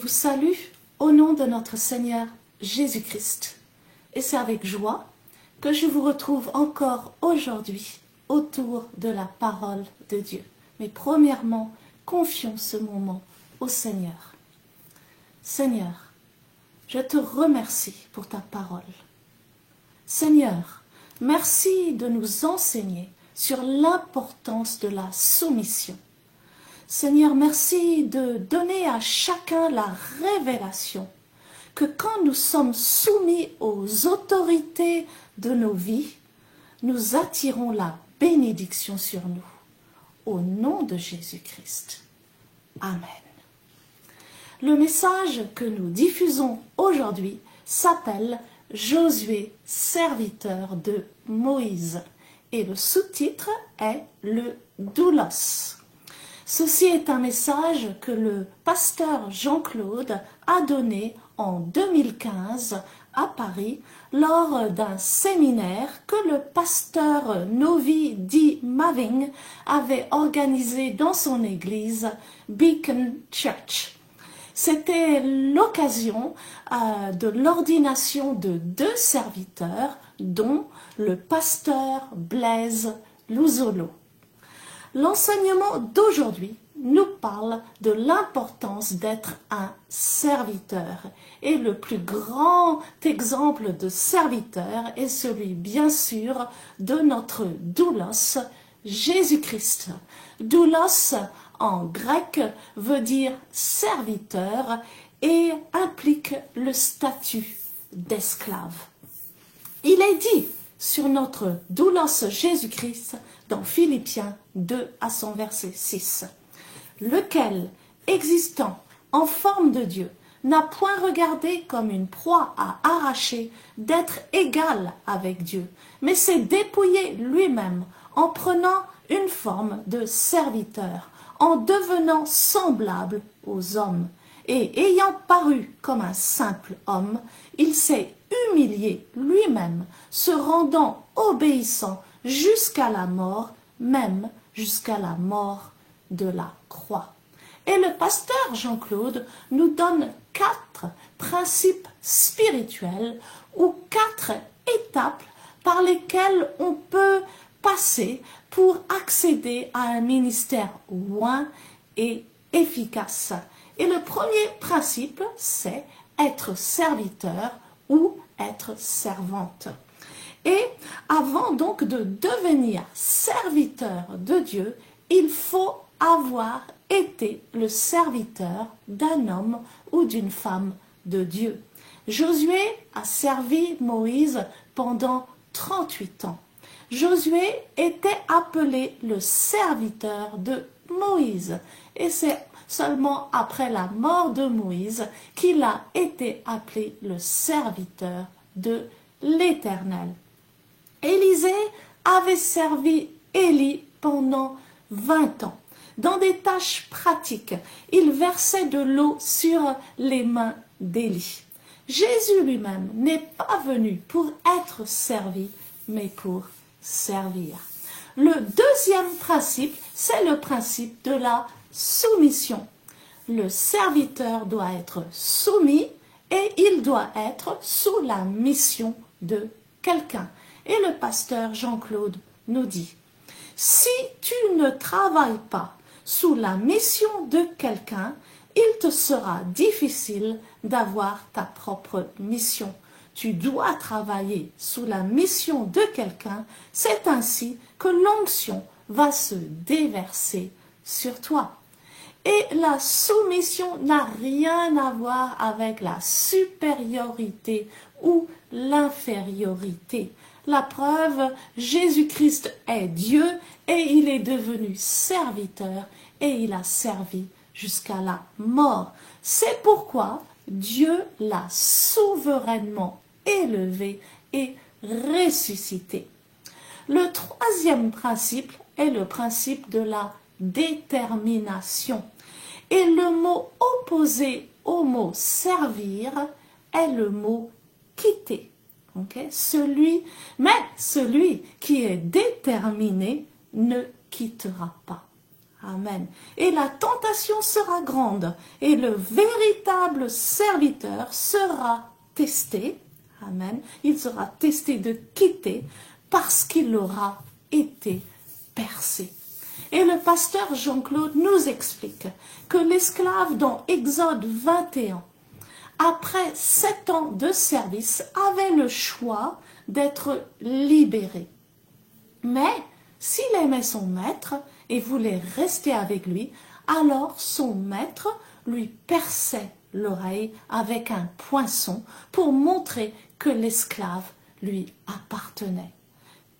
vous salue au nom de notre Seigneur Jésus-Christ. Et c'est avec joie que je vous retrouve encore aujourd'hui autour de la parole de Dieu. Mais premièrement, confions ce moment au Seigneur. Seigneur, je te remercie pour ta parole. Seigneur, merci de nous enseigner sur l'importance de la soumission. Seigneur, merci de donner à chacun la révélation que quand nous sommes soumis aux autorités de nos vies, nous attirons la bénédiction sur nous. Au nom de Jésus-Christ. Amen. Le message que nous diffusons aujourd'hui s'appelle « Josué, serviteur de Moïse » et le sous-titre est « Le doulos ». Ceci est un message que le pasteur Jean-Claude a donné en 2015 à Paris lors d'un séminaire que le pasteur Novi D. Maving avait organisé dans son église Beacon Church. C'était l'occasion de l'ordination de 2 serviteurs, dont le pasteur Blaise Louzolo. L'enseignement d'aujourd'hui nous parle de l'importance d'être un serviteur. Et le plus grand exemple de serviteur est celui, bien sûr, de notre doulos, Jésus-Christ. Doulos, en grec, veut dire serviteur et implique le statut d'esclave. Il est dit sur notre doulos Jésus-Christ dans Philippiens 2 à son verset 6, lequel, existant en forme de Dieu, n'a point regardé comme une proie à arracher d'être égal avec Dieu, mais s'est dépouillé lui-même en prenant une forme de serviteur, en devenant semblable aux hommes. Et ayant paru comme un simple homme, il s'est humilié lui-même, se rendant obéissant jusqu'à la mort, même jusqu'à la mort de la croix. Et le pasteur Jean-Claude nous donne 4 principes spirituels ou 4 étapes par lesquelles on peut passer pour accéder à un ministère oint et efficace. Et le premier principe, c'est être serviteur ou être servante. Et avant donc de devenir serviteur de Dieu, il faut avoir été le serviteur d'un homme ou d'une femme de Dieu. Josué a servi Moïse pendant 38 ans. Josué était appelé le serviteur de Moïse. Et c'est seulement après la mort de Moïse qu'il a été appelé le serviteur de l'Éternel. Élisée avait servi Élie pendant 20 ans. Dans des tâches pratiques, il versait de l'eau sur les mains d'Élie. Jésus lui-même n'est pas venu pour être servi, mais pour servir. Le deuxième principe, c'est le principe de la soumission. Le serviteur doit être soumis et il doit être sous la mission de quelqu'un. Et le pasteur Jean-Claude nous dit, si tu ne travailles pas sous la mission de quelqu'un, il te sera difficile d'avoir ta propre mission. Tu dois travailler sous la mission de quelqu'un, c'est ainsi que l'onction va se déverser sur toi. Et la soumission n'a rien à voir avec la supériorité ou l'infériorité. La preuve, Jésus-Christ est Dieu et il est devenu serviteur et il a servi jusqu'à la mort. C'est pourquoi Dieu l'a souverainement élevé et ressuscité. Le troisième principe est le principe de la détermination. Et le mot opposé au mot servir est le mot quitter. Okay? Celui qui est déterminé ne quittera pas. Amen. Et la tentation sera grande et le véritable serviteur sera testé. Amen. Il sera testé de quitter parce qu'il aura été percé. Et le pasteur Jean-Claude nous explique que l'esclave dans Exode 21, après 7 ans de service, avait le choix d'être libéré. Mais s'il aimait son maître et voulait rester avec lui, alors son maître lui perçait l'oreille avec un poinçon pour montrer que l'esclave lui appartenait.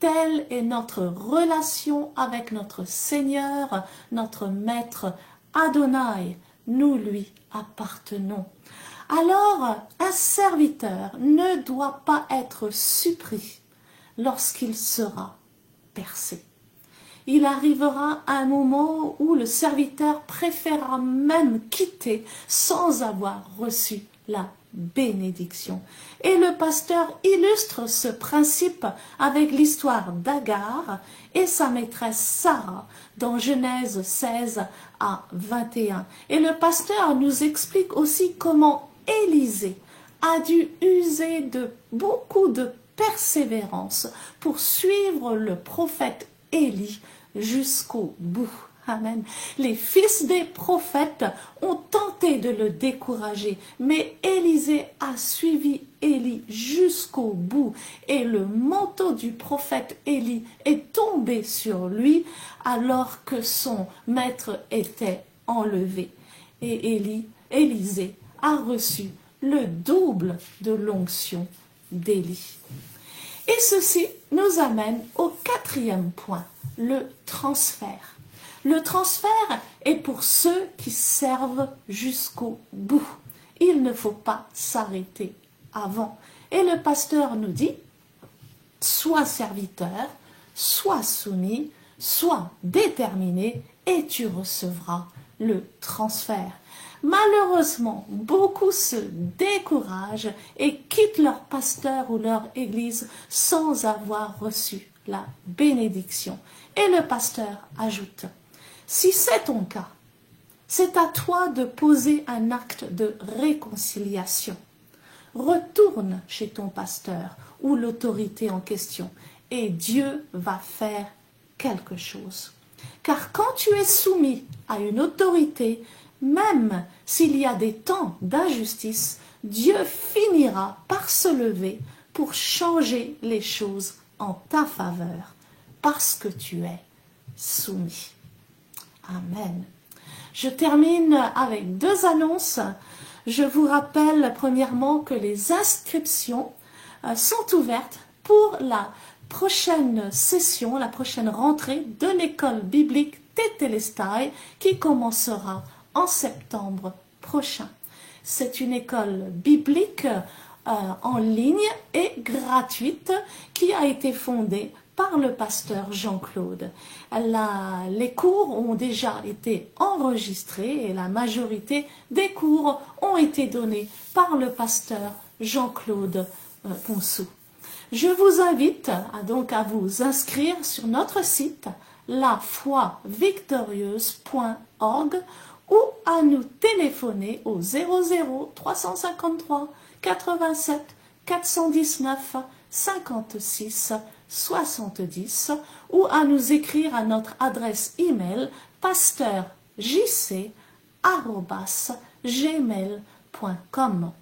Telle est notre relation avec notre Seigneur, notre Maître Adonai. Nous lui appartenons. Alors, un serviteur ne doit pas être surpris lorsqu'il sera percé. Il arrivera un moment où le serviteur préférera même quitter sans avoir reçu la bénédiction. Et le pasteur illustre ce principe avec l'histoire d'Agar et sa maîtresse Sarah dans Genèse 16 à 21. Et le pasteur nous explique aussi comment Élisée a dû user de beaucoup de persévérance pour suivre le prophète Élie jusqu'au bout. Amen. Les fils des prophètes ont tenté de le décourager, mais Élisée a suivi Élie jusqu'au bout et le manteau du prophète Élie est tombé sur lui alors que son maître était enlevé. Et Élisée a reçu le double de l'onction d'Élie. Et ceci nous amène au 4e point, le transfert. Le transfert est pour ceux qui servent jusqu'au bout. Il ne faut pas s'arrêter avant. Et le pasteur nous dit, sois serviteur, sois soumis, sois déterminé et tu recevras le transfert. Malheureusement, beaucoup se découragent et quittent leur pasteur ou leur église sans avoir reçu la bénédiction. Et le pasteur ajoute, si c'est ton cas, c'est à toi de poser un acte de réconciliation. Retourne chez ton pasteur ou l'autorité en question et Dieu va faire quelque chose. Car quand tu es soumis à une autorité, même s'il y a des temps d'injustice, Dieu finira par se lever pour changer les choses en ta faveur, parce que tu es soumis. Amen. Je termine avec 2 annonces. Je vous rappelle premièrement que les inscriptions sont ouvertes pour la prochaine session, la prochaine rentrée de l'école biblique Tétélestai qui commencera en septembre prochain. C'est une école biblique en ligne et gratuite qui a été fondée par le pasteur Jean-Claude. Les cours ont déjà été enregistrés et la majorité des cours ont été donnés par le pasteur Jean-Claude Ponsou. Je vous invite donc à vous inscrire sur notre site lafoivictorieuse.org ou à nous téléphoner au 00 353 87 419 56 70 ou à nous écrire à notre adresse email pasteurjc@gmail.com.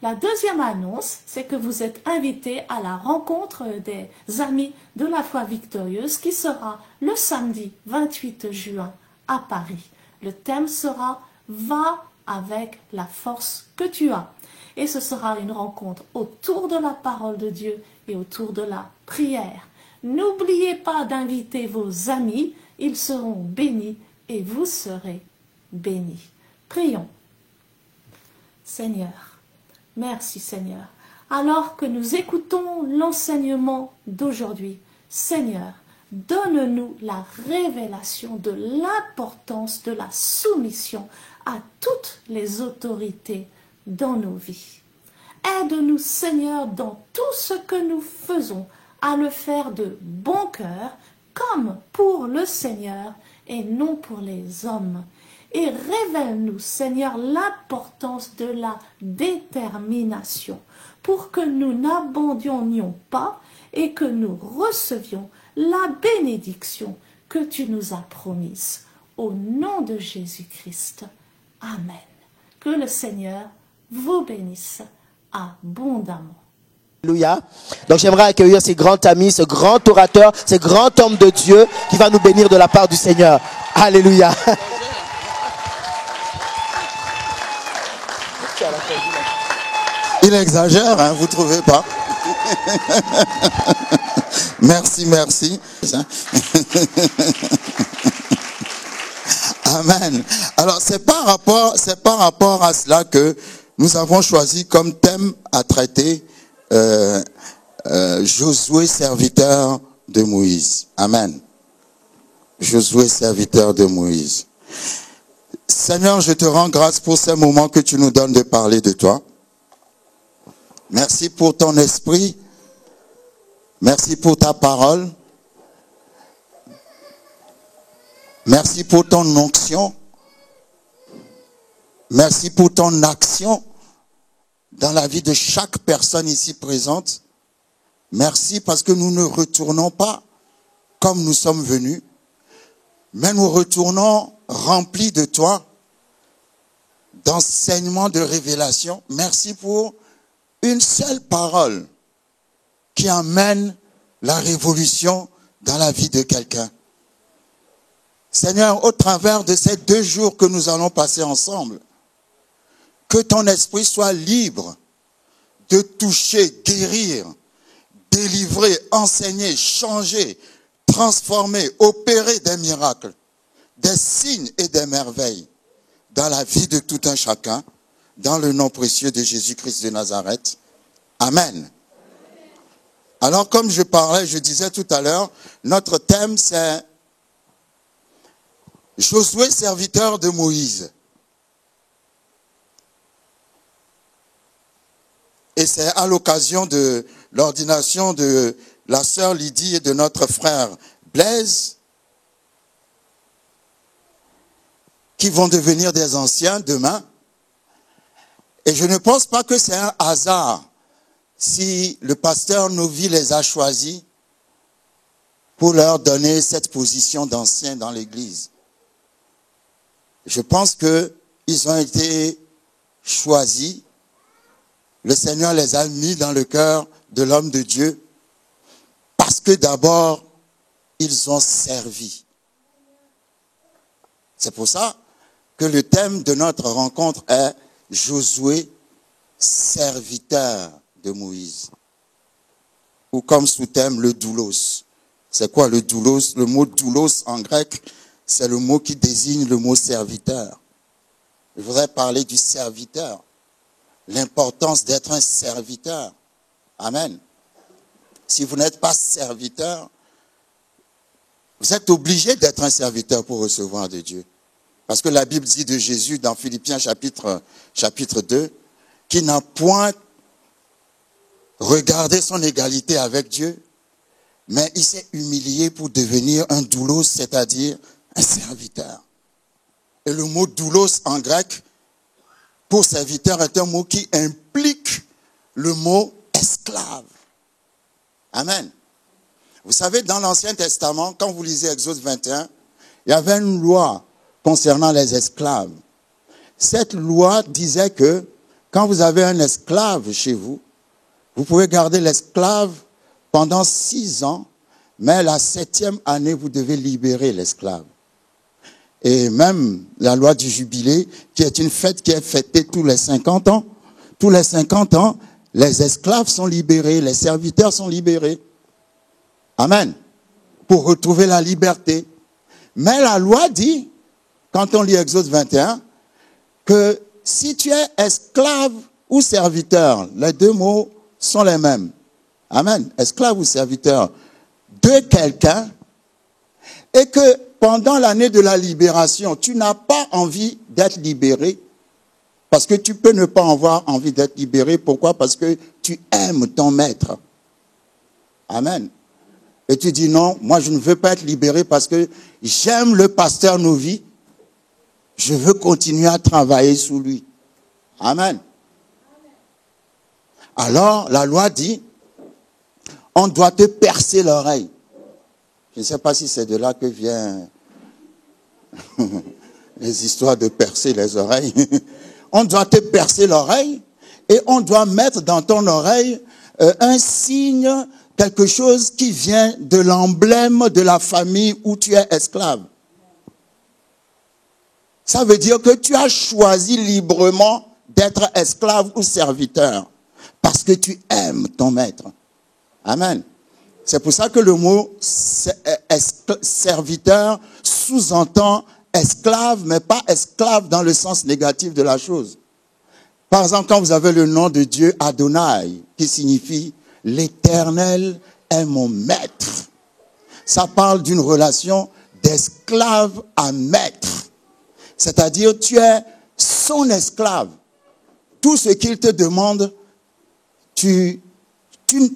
La deuxième annonce, c'est que vous êtes invités à la rencontre des amis de la foi victorieuse qui sera le samedi 28 juin à Paris. Le thème sera « Va avec la force que tu as ». Et ce sera une rencontre autour de la parole de Dieu et autour de la prière. N'oubliez pas d'inviter vos amis, ils seront bénis et vous serez bénis. Prions. Seigneur, merci Seigneur. Alors que nous écoutons l'enseignement d'aujourd'hui, Seigneur, donne-nous la révélation de l'importance de la soumission à toutes les autorités dans nos vies. Aide-nous, Seigneur, dans tout ce que nous faisons, à le faire de bon cœur, comme pour le Seigneur et non pour les hommes. Et révèle-nous, Seigneur, l'importance de la détermination pour que nous n'abandonnions pas et que nous recevions la bénédiction que tu nous as promise. Au nom de Jésus-Christ. Amen. Que le Seigneur vous bénisse abondamment. Alléluia. Donc j'aimerais accueillir ce grand ami, ce grand orateur, ce grand homme de Dieu qui va nous bénir de la part du Seigneur. Alléluia. Il exagère, hein, vous trouvez pas? Merci, merci. Amen. Alors c'est par rapport à cela que nous avons choisi comme thème à traiter Josué, serviteur de Moïse. Amen. Josué, serviteur de Moïse. Seigneur, je te rends grâce pour ce moment que tu nous donnes de parler de toi. Merci pour ton esprit. Merci pour ta parole. Merci pour ton onction. Merci pour ton action dans la vie de chaque personne ici présente. Merci parce que nous ne retournons pas comme nous sommes venus, mais nous retournons remplis de toi, d'enseignements, de révélations. Merci pour une seule parole qui amène la révolution dans la vie de quelqu'un. Seigneur, au travers de ces 2 jours que nous allons passer ensemble, que ton esprit soit libre de toucher, guérir, délivrer, enseigner, changer, transformer, opérer des miracles, des signes et des merveilles dans la vie de tout un chacun, dans le nom précieux de Jésus-Christ de Nazareth. Amen. Alors comme je disais tout à l'heure, notre thème c'est Josué, serviteur de Moïse. Et c'est à l'occasion de l'ordination de la sœur Lydie et de notre frère Blaise, qui vont devenir des anciens demain. Et je ne pense pas que c'est un hasard si le pasteur Novi les a choisis pour leur donner cette position d'anciens dans l'église. Je pense qu'ils ont été choisis. Le Seigneur les a mis dans le cœur de l'homme de Dieu parce que d'abord, ils ont servi. C'est pour ça que le thème de notre rencontre est Josué, serviteur de Moïse. Ou comme sous-thème, le doulos. C'est quoi le doulos? Le mot doulos en grec, c'est le mot qui désigne le mot serviteur. Je voudrais parler du serviteur. L'importance d'être un serviteur. Amen. Si vous n'êtes pas serviteur, vous êtes obligé d'être un serviteur pour recevoir de Dieu. Parce que la Bible dit de Jésus dans Philippiens chapitre 2, qu'il n'a point regardé son égalité avec Dieu, mais il s'est humilié pour devenir un doulos, c'est-à-dire un serviteur. Et le mot doulos en grec, pour serviteur, est un mot qui implique le mot esclave. Amen. Vous savez, dans l'Ancien Testament, quand vous lisez Exode 21, il y avait une loi concernant les esclaves. Cette loi disait que quand vous avez un esclave chez vous, vous pouvez garder l'esclave pendant 6 ans, mais la 7e année, vous devez libérer l'esclave. Et même la loi du jubilé, qui est une fête qui est fêtée tous les 50 ans. Tous les 50 ans, les esclaves sont libérés, les serviteurs sont libérés. Amen. Pour retrouver la liberté. Mais la loi dit, quand on lit Exode 21, que si tu es esclave ou serviteur, les 2 mots sont les mêmes. Amen. Esclave ou serviteur de quelqu'un, et que pendant l'année de la libération, tu n'as pas envie d'être libéré, parce que tu peux ne pas avoir envie d'être libéré. Pourquoi? Parce que tu aimes ton maître. Amen. et tu dis non, moi je ne veux pas être libéré parce que j'aime le pasteur Novi, je veux continuer à travailler sous lui. Amen. Alors, la loi dit, on doit te percer l'oreille. Je ne sais pas si c'est de là que viennent les histoires de percer les oreilles. On doit te percer l'oreille et on doit mettre dans ton oreille un signe, quelque chose qui vient de l'emblème de la famille où tu es esclave. Ça veut dire que tu as choisi librement d'être esclave ou serviteur parce que tu aimes ton maître. Amen. C'est pour ça que le mot serviteur sous-entend esclave, mais pas esclave dans le sens négatif de la chose. Par exemple, quand vous avez le nom de Dieu Adonai, qui signifie l'Éternel est mon maître, ça parle d'une relation d'esclave à maître. C'est-à-dire, tu es son esclave. Tout ce qu'il te demande, tu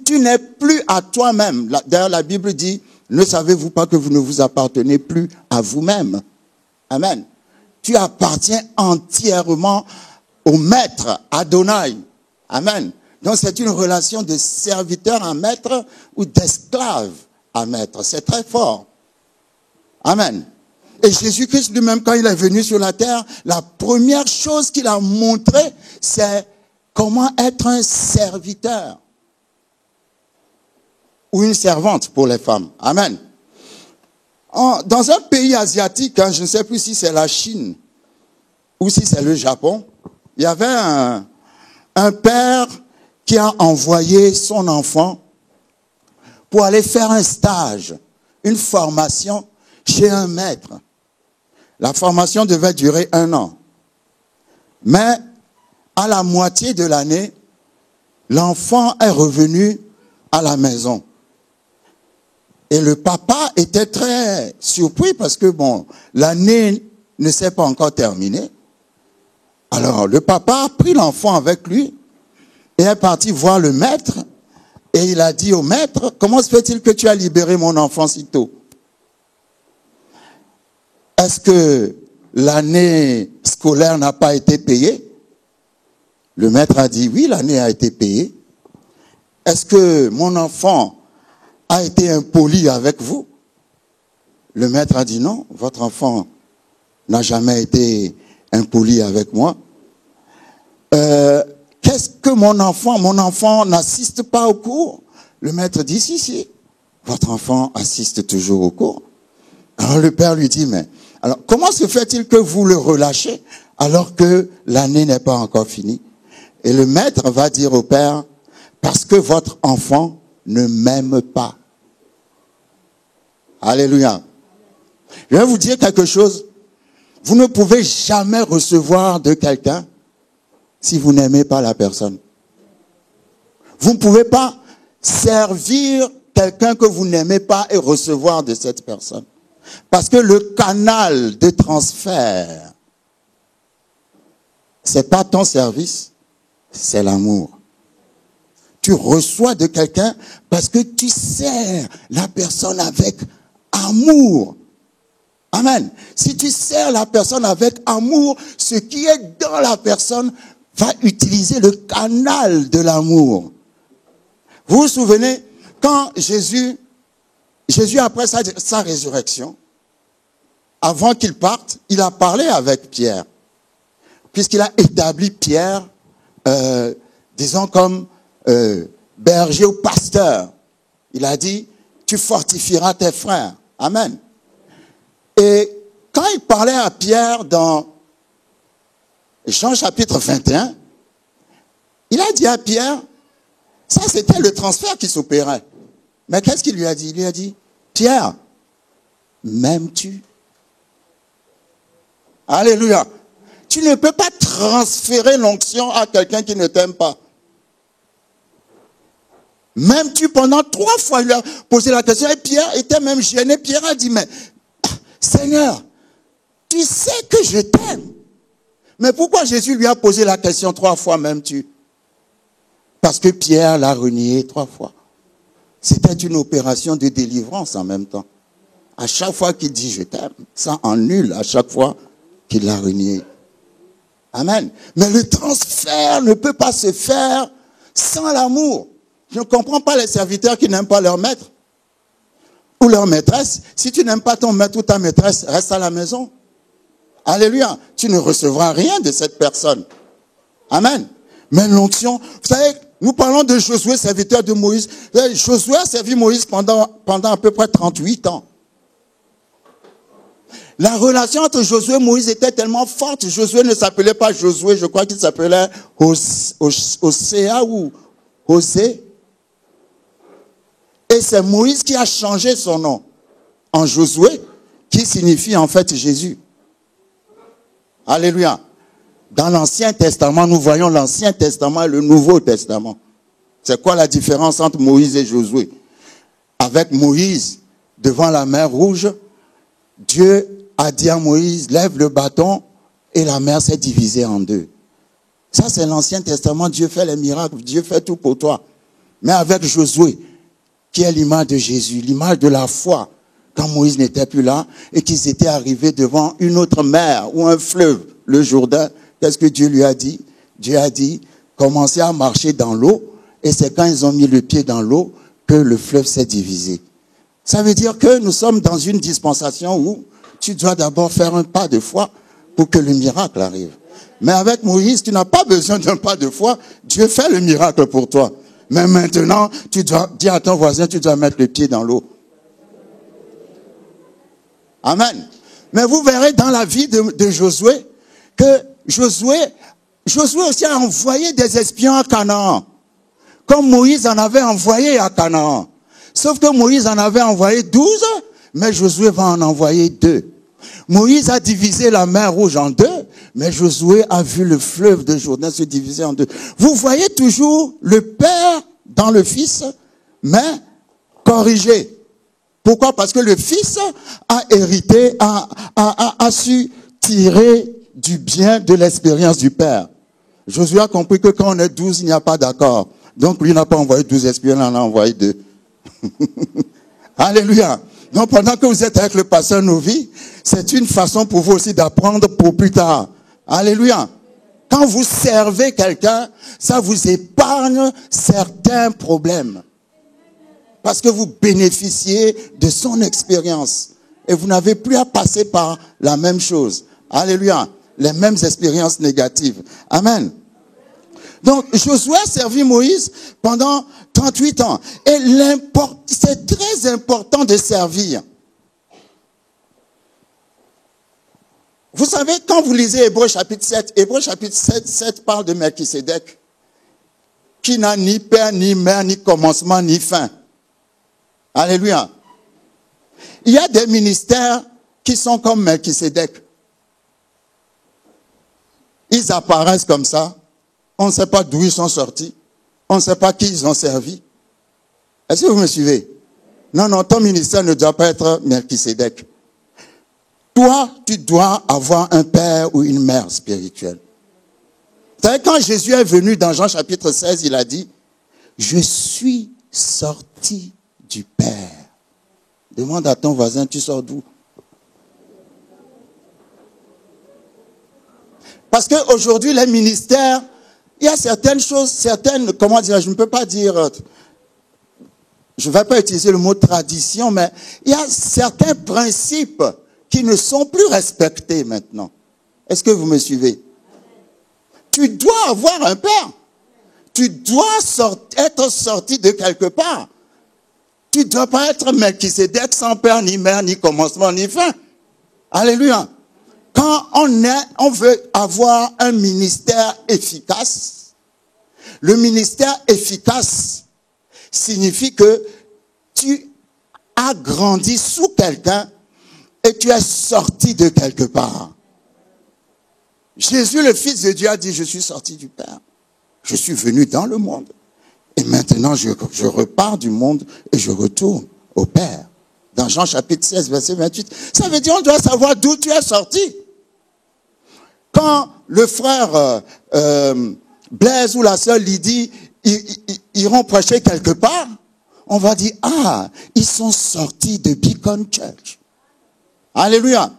n'es plus à toi-même. D'ailleurs, la Bible dit, ne savez-vous pas que vous ne vous appartenez plus à vous-même? Amen. Tu appartiens entièrement au maître, Adonai. Amen. Donc, c'est une relation de serviteur à maître ou d'esclave à maître. C'est très fort. Amen. Et Jésus-Christ lui-même, quand il est venu sur la terre, la première chose qu'il a montré, c'est comment être un serviteur. Ou une servante pour les femmes. Amen. Dans un pays asiatique, je ne sais plus si c'est la Chine ou si c'est le Japon, il y avait un père qui a envoyé son enfant pour aller faire un stage, une formation chez un maître. La formation devait durer 1 an. Mais à la moitié de l'année, l'enfant est revenu à la maison. Et le papa était très surpris parce que, l'année ne s'est pas encore terminée. Alors, le papa a pris l'enfant avec lui et est parti voir le maître. Et il a dit au maître, comment se fait-il que tu as libéré mon enfant si tôt? Est-ce que l'année scolaire n'a pas été payée? Le maître a dit, oui, l'année a été payée. Est-ce que mon enfant a été impoli avec vous? Le maître a dit, non, votre enfant n'a jamais été impoli avec moi. Qu'est-ce que mon enfant n'assiste pas au cours? Le maître dit, si, votre enfant assiste toujours au cours. Alors le père lui dit, mais alors comment se fait-il que vous le relâchez alors que l'année n'est pas encore finie? Et le maître va dire au père, parce que votre enfant ne m'aime pas. Alléluia. Je vais vous dire quelque chose. Vous ne pouvez jamais recevoir de quelqu'un si vous n'aimez pas la personne. Vous ne pouvez pas servir quelqu'un que vous n'aimez pas et recevoir de cette personne. Parce que le canal de transfert, c'est pas ton service, c'est l'amour. Tu reçois de quelqu'un parce que tu sers la personne avec amour. Amen. Si tu sers la personne avec amour, ce qui est dans la personne va utiliser le canal de l'amour. Vous vous souvenez, quand Jésus après sa résurrection, avant qu'il parte, il a parlé avec Pierre. Puisqu'il a établi Pierre, disons comme berger ou pasteur. Il a dit, tu fortifieras tes frères. Amen. Et quand il parlait à Pierre dans Jean chapitre 21, il a dit à Pierre, ça c'était le transfert qui s'opérait. Mais qu'est-ce qu'il lui a dit? Il lui a dit, Pierre, m'aimes-tu? Alléluia. Tu ne peux pas transférer l'onction à quelqu'un qui ne t'aime pas. M'aimes-tu? Pendant 3 fois, il lui a posé la question et Pierre était même gêné. Pierre a dit, mais Seigneur, tu sais que je t'aime. Mais pourquoi Jésus lui a posé la question 3 fois, m'aimes-tu? Parce que Pierre l'a renié 3 fois. C'était une opération de délivrance en même temps. À chaque fois qu'il dit je t'aime, ça annule à chaque fois qu'il l'a renié. Amen. Mais le transfert ne peut pas se faire sans l'amour. Je ne comprends pas les serviteurs qui n'aiment pas leur maître ou leur maîtresse. Si tu n'aimes pas ton maître ou ta maîtresse, reste à la maison. Alléluia. Tu ne recevras rien de cette personne. Amen. Mais l'onction, vous savez, nous parlons de Josué, serviteur de Moïse. Josué a servi Moïse pendant à peu près 38 ans. La relation entre Josué et Moïse était tellement forte. Josué ne s'appelait pas Josué, je crois qu'il s'appelait Osée ou Osée. Et c'est Moïse qui a changé son nom en Josué, qui signifie en fait Jésus. Alléluia. Dans l'Ancien Testament, nous voyons l'Ancien Testament et le Nouveau Testament. C'est quoi la différence entre Moïse et Josué? Avec Moïse, devant la mer Rouge, Dieu a dit à Moïse, lève le bâton, et la mer s'est divisée en deux. Ça, c'est l'Ancien Testament. Dieu fait les miracles. Dieu fait tout pour toi. Mais avec Josué, qui est l'image de Jésus, l'image de la foi, quand Moïse n'était plus là, et qu'ils étaient arrivés devant une autre mer, ou un fleuve, le Jourdain, qu'est-ce que Dieu lui a dit? Dieu a dit, commencez à marcher dans l'eau, et c'est quand ils ont mis le pied dans l'eau que le fleuve s'est divisé. Ça veut dire que nous sommes dans une dispensation où tu dois d'abord faire un pas de foi pour que le miracle arrive. Mais avec Moïse, tu n'as pas besoin d'un pas de foi. Dieu fait le miracle pour toi. Mais maintenant, tu dois dire à ton voisin, tu dois mettre le pied dans l'eau. Amen. Mais vous verrez dans la vie de Josué que Josué aussi a envoyé des espions à Canaan. Comme Moïse en avait envoyé à Canaan. Sauf que Moïse en avait envoyé 12, mais Josué va en envoyer 2. Moïse a divisé la mer Rouge en 2, mais Josué a vu le fleuve de Jourdain se diviser en 2. Vous voyez toujours le Père dans le Fils, mais corrigé. Pourquoi? Parce que le Fils a hérité, a su tirer du bien de l'expérience du Père. Josué a compris que quand on est 12, il n'y a pas d'accord. Donc lui n'a pas envoyé 12 espions, il en a envoyé 2. Alléluia. Donc pendant que vous êtes avec le pasteur Novi, c'est une façon pour vous aussi d'apprendre pour plus tard. Alléluia. Quand vous servez quelqu'un, ça vous épargne certains problèmes. Parce que vous bénéficiez de son expérience. Et vous n'avez plus à passer par la même chose. Alléluia. Les mêmes expériences négatives. Amen. Donc, Josué a servi Moïse pendant 38 ans. Et c'est très important de servir. Vous savez, quand vous lisez Hébreux chapitre 7, Hébreux chapitre 7 parle de Melchisédek, qui n'a ni père, ni mère, ni commencement, ni fin. Alléluia. Il y a des ministères qui sont comme Melchisédek. Ils apparaissent comme ça. On ne sait pas d'où ils sont sortis. On ne sait pas qui ils ont servi. Est-ce que vous me suivez? Non, ton ministère ne doit pas être Melchisédek. Toi, tu dois avoir un père ou une mère spirituelle. Vous savez, quand Jésus est venu dans Jean chapitre 16, il a dit, je suis sorti du Père. Demande à ton voisin, tu sors d'où? Parce qu'aujourd'hui, les ministères, il y a certaines choses, comment dire, je ne peux pas dire, je ne vais pas utiliser le mot tradition, mais il y a certains principes qui ne sont plus respectés maintenant. Est-ce que vous me suivez? Tu dois avoir un père. Tu dois être sorti de quelque part. Tu ne dois pas être Melchisédek sans père, ni mère, ni commencement, ni fin. Alléluia. Quand on veut avoir un ministère efficace, le ministère efficace signifie que tu as grandi sous quelqu'un et tu es sorti de quelque part. Jésus, le Fils de Dieu, a dit, je suis sorti du Père. Je suis venu dans le monde. Et maintenant, je repars du monde et je retourne au Père. Dans Jean chapitre 16, verset 28. Ça veut dire on doit savoir d'où tu es sorti. Quand le frère Blaise ou la sœur Lydie iront prêcher quelque part, on va dire, ah, ils sont sortis de Beacon Church. Alléluia.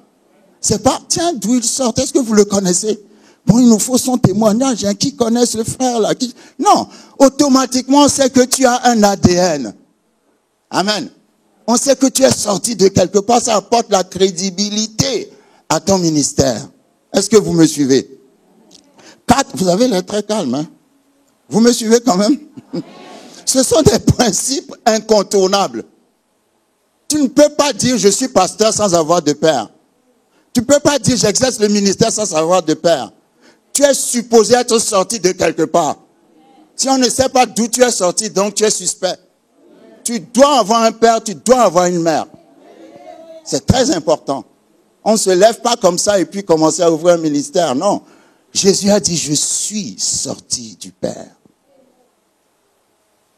C'est pas, tiens, d'où ils sortent, est-ce que vous le connaissez? Bon, il nous faut son témoignage, hein, qui connaît ce frère là? Non, automatiquement, on sait que tu as un ADN. Amen. On sait que tu es sorti de quelque part, ça apporte la crédibilité à ton ministère. Est-ce que vous me suivez? 4, vous avez l'air très calme, hein? Vous me suivez quand même? Ce sont des principes incontournables. Tu ne peux pas dire je suis pasteur sans avoir de père. Tu ne peux pas dire j'exerce le ministère sans avoir de père. Tu es supposé être sorti de quelque part. Si on ne sait pas d'où tu es sorti, donc tu es suspect. Tu dois avoir un père, tu dois avoir une mère. C'est très important. On ne se lève pas comme ça et puis commencer à ouvrir un ministère. Non. Jésus a dit, je suis sorti du Père.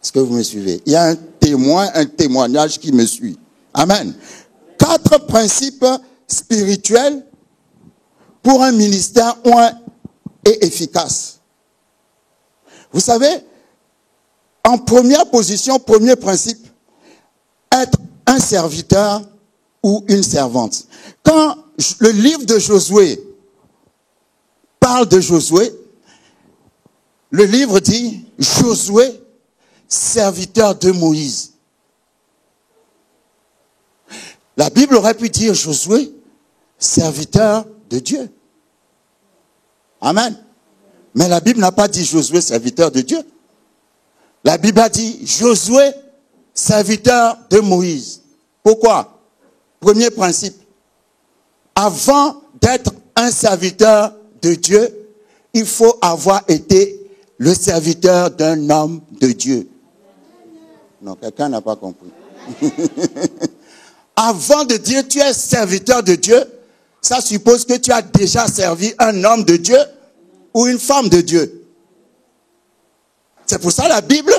Est-ce que vous me suivez? Il y a un témoin, un témoignage qui me suit. Amen. 4 principes spirituels pour un ministère oint et efficace. Vous savez, en première position, premier principe, être un serviteur ou une servante. Quand le livre de Josué parle de Josué, le livre dit Josué, serviteur de Moïse. La Bible aurait pu dire Josué, serviteur de Dieu. Amen. Mais la Bible n'a pas dit Josué, serviteur de Dieu. La Bible a dit Josué, serviteur de Moïse. Pourquoi? Premier principe. Avant d'être un serviteur de Dieu, il faut avoir été le serviteur d'un homme de Dieu. Non, quelqu'un n'a pas compris. Avant de dire tu es serviteur de Dieu, ça suppose que tu as déjà servi un homme de Dieu ou une femme de Dieu. C'est pour ça que la Bible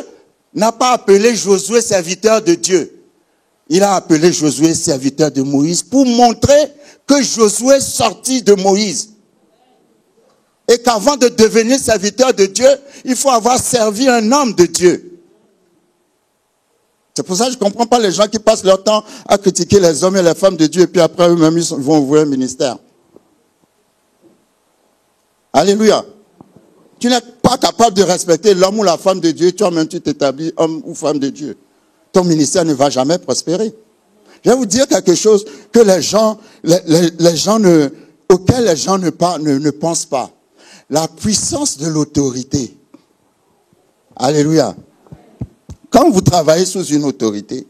n'a pas appelé Josué serviteur de Dieu. Il a appelé Josué serviteur de Moïse pour montrer que Josué sortit de Moïse. Et qu'avant de devenir serviteur de Dieu, il faut avoir servi un homme de Dieu. C'est pour ça que je ne comprends pas les gens qui passent leur temps à critiquer les hommes et les femmes de Dieu et puis après eux-mêmes ils vont ouvrir un ministère. Alléluia. Tu n'es pas capable de respecter l'homme ou la femme de Dieu, toi-même tu t'établis homme ou femme de Dieu. Ton ministère ne va jamais prospérer. Je vais vous dire quelque chose que auquel les gens ne pensent pas. La puissance de l'autorité. Alléluia. Quand vous travaillez sous une autorité,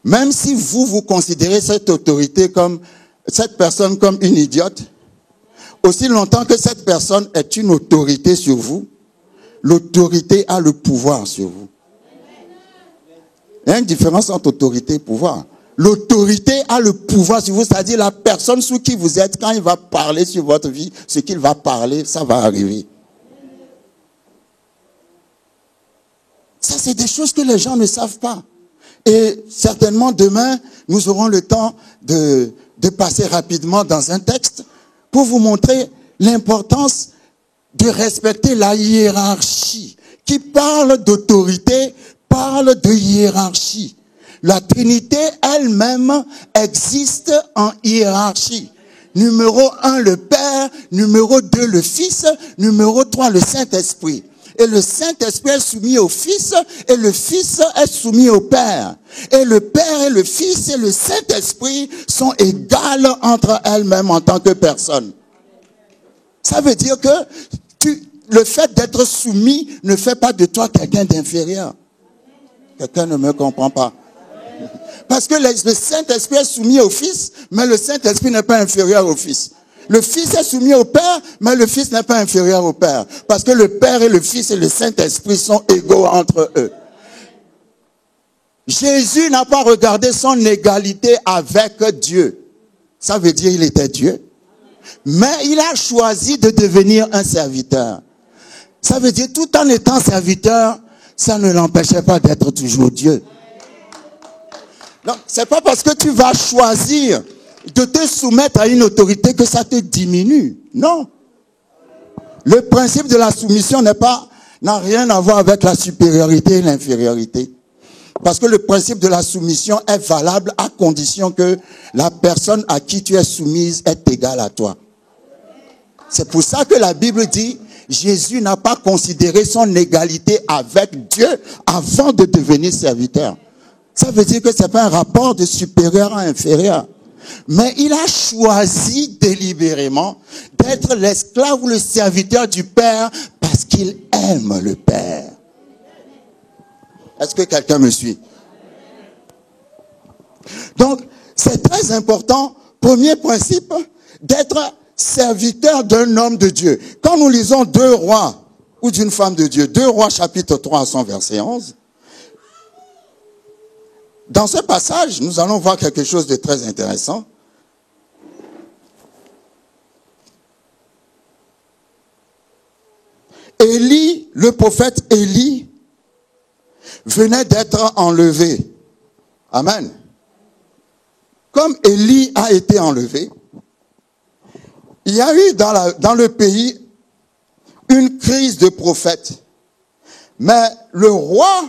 même si vous considérez cette autorité comme, cette personne comme une idiote, aussi longtemps que cette personne est une autorité sur vous, l'autorité a le pouvoir sur vous. Il y a une différence entre autorité et pouvoir. L'autorité a le pouvoir sur vous, c'est-à-dire la personne sous qui vous êtes, quand il va parler sur votre vie, ce qu'il va parler, ça va arriver. Ça, c'est des choses que les gens ne savent pas. Et certainement demain, nous aurons le temps de passer rapidement dans un texte pour vous montrer l'importance de respecter la hiérarchie. Qui parle d'autorité, parle de hiérarchie. La Trinité elle-même existe en hiérarchie. Numéro 1, le Père. Numéro 2, le Fils. Numéro 3, le Saint-Esprit. Et le Saint-Esprit est soumis au Fils, et le Fils est soumis au Père. Et le Père et le Fils et le Saint-Esprit sont égales entre elles-mêmes en tant que personnes. Ça veut dire que le fait d'être soumis ne fait pas de toi quelqu'un d'inférieur. Quelqu'un ne me comprend pas. Parce que le Saint-Esprit est soumis au Fils, mais le Saint-Esprit n'est pas inférieur au Fils. Le Fils est soumis au Père, mais le Fils n'est pas inférieur au Père. Parce que le Père et le Fils et le Saint-Esprit sont égaux entre eux. Jésus n'a pas regardé son égalité avec Dieu. Ça veut dire qu'il était Dieu. Mais il a choisi de devenir un serviteur. Ça veut dire tout en étant serviteur, ça ne l'empêchait pas d'être toujours Dieu. Non, c'est pas parce que tu vas choisir de te soumettre à une autorité que ça te diminue. Non. Le principe de la soumission n'a rien à voir avec la supériorité et l'infériorité. Parce que le principe de la soumission est valable à condition que la personne à qui tu es soumise est égale à toi. C'est pour ça que la Bible dit, Jésus n'a pas considéré son égalité avec Dieu avant de devenir serviteur. Ça veut dire que c'est pas un rapport de supérieur à inférieur. Mais il a choisi délibérément d'être l'esclave ou le serviteur du Père parce qu'il aime le Père. Est-ce que quelqu'un me suit? Donc, c'est très important, premier principe, d'être serviteur d'un homme de Dieu. Quand nous lisons 2 Rois ou d'une femme de Dieu, 2 Rois chapitre 3 son verset 11, dans ce passage, nous allons voir quelque chose de très intéressant. Élie, le prophète Élie, venait d'être enlevé. Amen. Comme Élie a été enlevé, il y a eu dans le pays une crise de prophètes. Mais le roi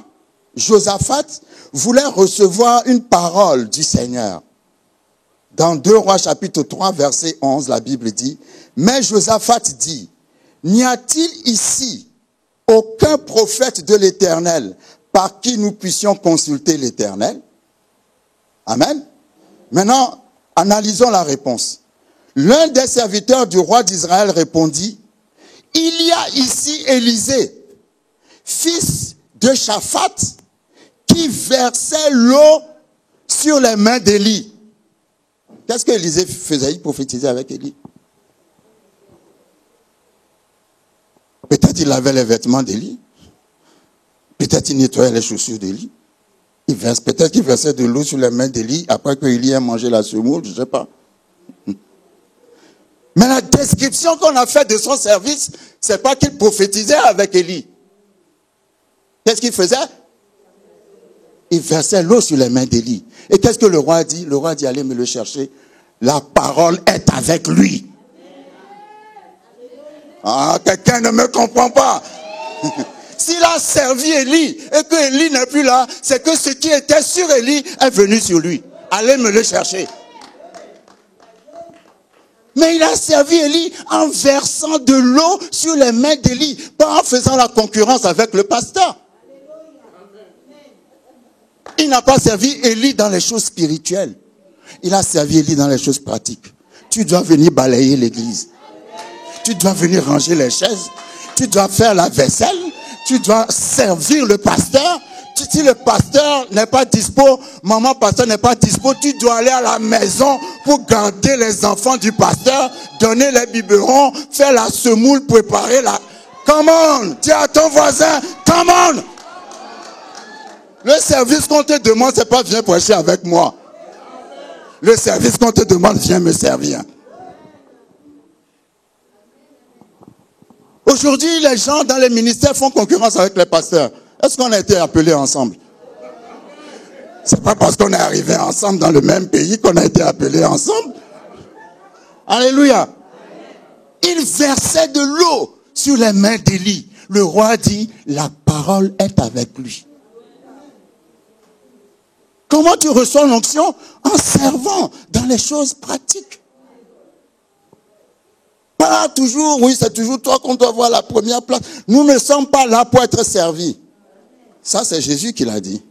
Josaphat voulait recevoir une parole du Seigneur. Dans 2 Rois chapitre 3 verset 11, la Bible dit, « Mais Josaphat dit, n'y a-t-il ici aucun prophète de l'Éternel par qui nous puissions consulter l'Éternel? » Amen. Maintenant, analysons la réponse. L'un des serviteurs du roi d'Israël répondit, « Il y a ici Élisée, fils de Shaphat, qui versait l'eau sur les mains d'Élie. » Qu'est-ce qu'Élisée faisait? Il prophétisait avec Élie. Peut-être il lavait les vêtements d'Élie. Peut-être il nettoyait les chaussures d'Élie. Peut-être qu'il versait de l'eau sur les mains d'Élie après que Élie ait mangé la semoule, je ne sais pas. Mais la description qu'on a faite de son service, c'est pas qu'il prophétisait avec Élie. Qu'est-ce qu'il faisait? Il versait l'eau sur les mains d'Élie. Et qu'est-ce que le roi dit? Le roi dit, allez me le chercher. La parole est avec lui. Ah, quelqu'un ne me comprend pas. S'il a servi Élie et que Élie n'est plus là, c'est que ce qui était sur Élie est venu sur lui. Allez me le chercher. Mais il a servi Élie en versant de l'eau sur les mains d'Élie, pas en faisant la concurrence avec le pasteur. Il n'a pas servi Élie dans les choses spirituelles. Il a servi Élie dans les choses pratiques. Tu dois venir balayer l'église. Tu dois venir ranger les chaises. Tu dois faire la vaisselle. Tu dois servir le pasteur. Si le pasteur n'est pas dispo, maman pasteur n'est pas dispo, tu dois aller à la maison pour garder les enfants du pasteur, donner les biberons, faire la semoule, préparer la... Come on! Dis à ton voisin, come on! Le service qu'on te demande, c'est pas viens prêcher avec moi. Le service qu'on te demande, viens me servir. Aujourd'hui, les gens dans les ministères font concurrence avec les pasteurs. Est-ce qu'on a été appelés ensemble? C'est pas parce qu'on est arrivé ensemble dans le même pays qu'on a été appelés ensemble. Alléluia. Il versait de l'eau sur les mains d'Élie. Le roi dit, la parole est avec lui. Comment tu reçois l'onction? En servant dans les choses pratiques. Pas toujours, oui, c'est toujours toi qu'on doit avoir la première place. Nous ne sommes pas là pour être servis. Ça, c'est Jésus qui l'a dit.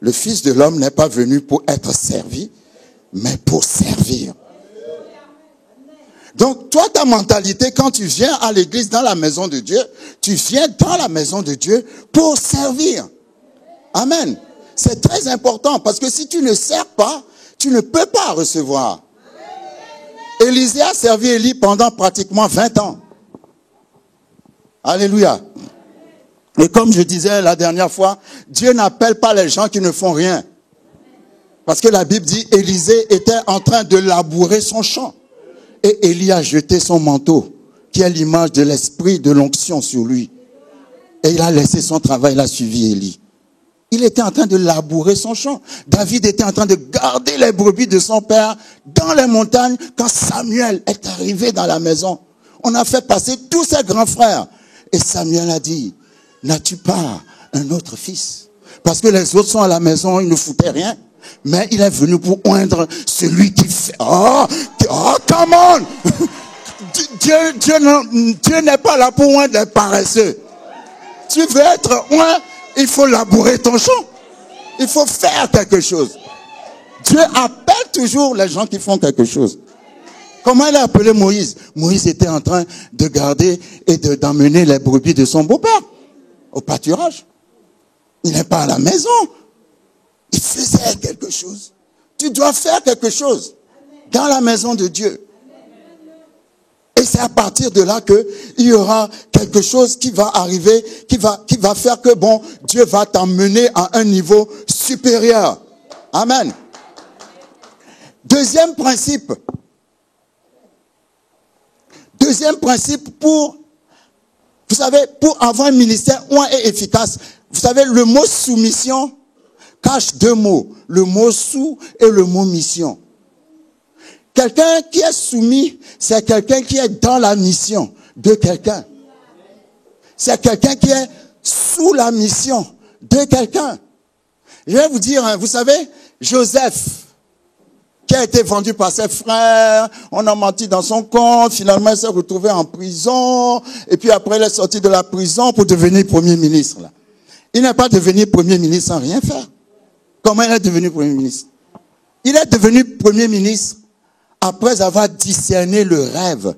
Le Fils de l'homme n'est pas venu pour être servi, mais pour servir. Donc, toi, ta mentalité, quand tu viens à l'église, dans la maison de Dieu, tu viens dans la maison de Dieu pour servir. Amen. C'est très important, parce que si tu ne sers pas, tu ne peux pas recevoir. Élisée a servi Élie pendant pratiquement 20 ans. Alléluia. Et comme je disais la dernière fois, Dieu n'appelle pas les gens qui ne font rien. Parce que la Bible dit, Élisée était en train de labourer son champ. Et Élie a jeté son manteau, qui est l'image de l'esprit de l'onction sur lui. Et il a laissé son travail, il a suivi Élie. Il était en train de labourer son champ. David était en train de garder les brebis de son père dans les montagnes quand Samuel est arrivé dans la maison. On a fait passer tous ses grands frères. Et Samuel a dit, n'as-tu pas un autre fils? Parce que les autres sont à la maison, ils ne foutaient rien. Mais il est venu pour oindre celui qui fait... Oh, come on! Dieu n'est pas là pour oindre les paresseux. Tu veux être oint, il faut labourer ton champ. Il faut faire quelque chose. Dieu appelle toujours les gens qui font quelque chose. Comment il a appelé Moïse? Moïse était en train de garder et d'emmener les brebis de son beau-père au pâturage. Il n'est pas à la maison. Il faisait quelque chose. Tu dois faire quelque chose dans la maison de Dieu. Et c'est à partir de là que il y aura quelque chose qui va arriver, qui va faire que bon, Dieu va t'emmener à un niveau supérieur. Amen. Deuxième principe pour, vous savez, pour avoir un ministère oint et efficace, vous savez, le mot soumission cache deux mots, le mot sous et le mot mission. Quelqu'un qui est soumis, c'est quelqu'un qui est dans la mission de quelqu'un. C'est quelqu'un qui est sous la mission de quelqu'un. Je vais vous dire, vous savez, Joseph, qui a été vendu par ses frères, on a menti dans son compte, finalement il s'est retrouvé en prison, et puis après il est sorti de la prison pour devenir premier ministre. Là. Il n'est pas devenu premier ministre sans rien faire. Comment il est devenu premier ministre? Il est devenu premier ministre après avoir discerné le rêve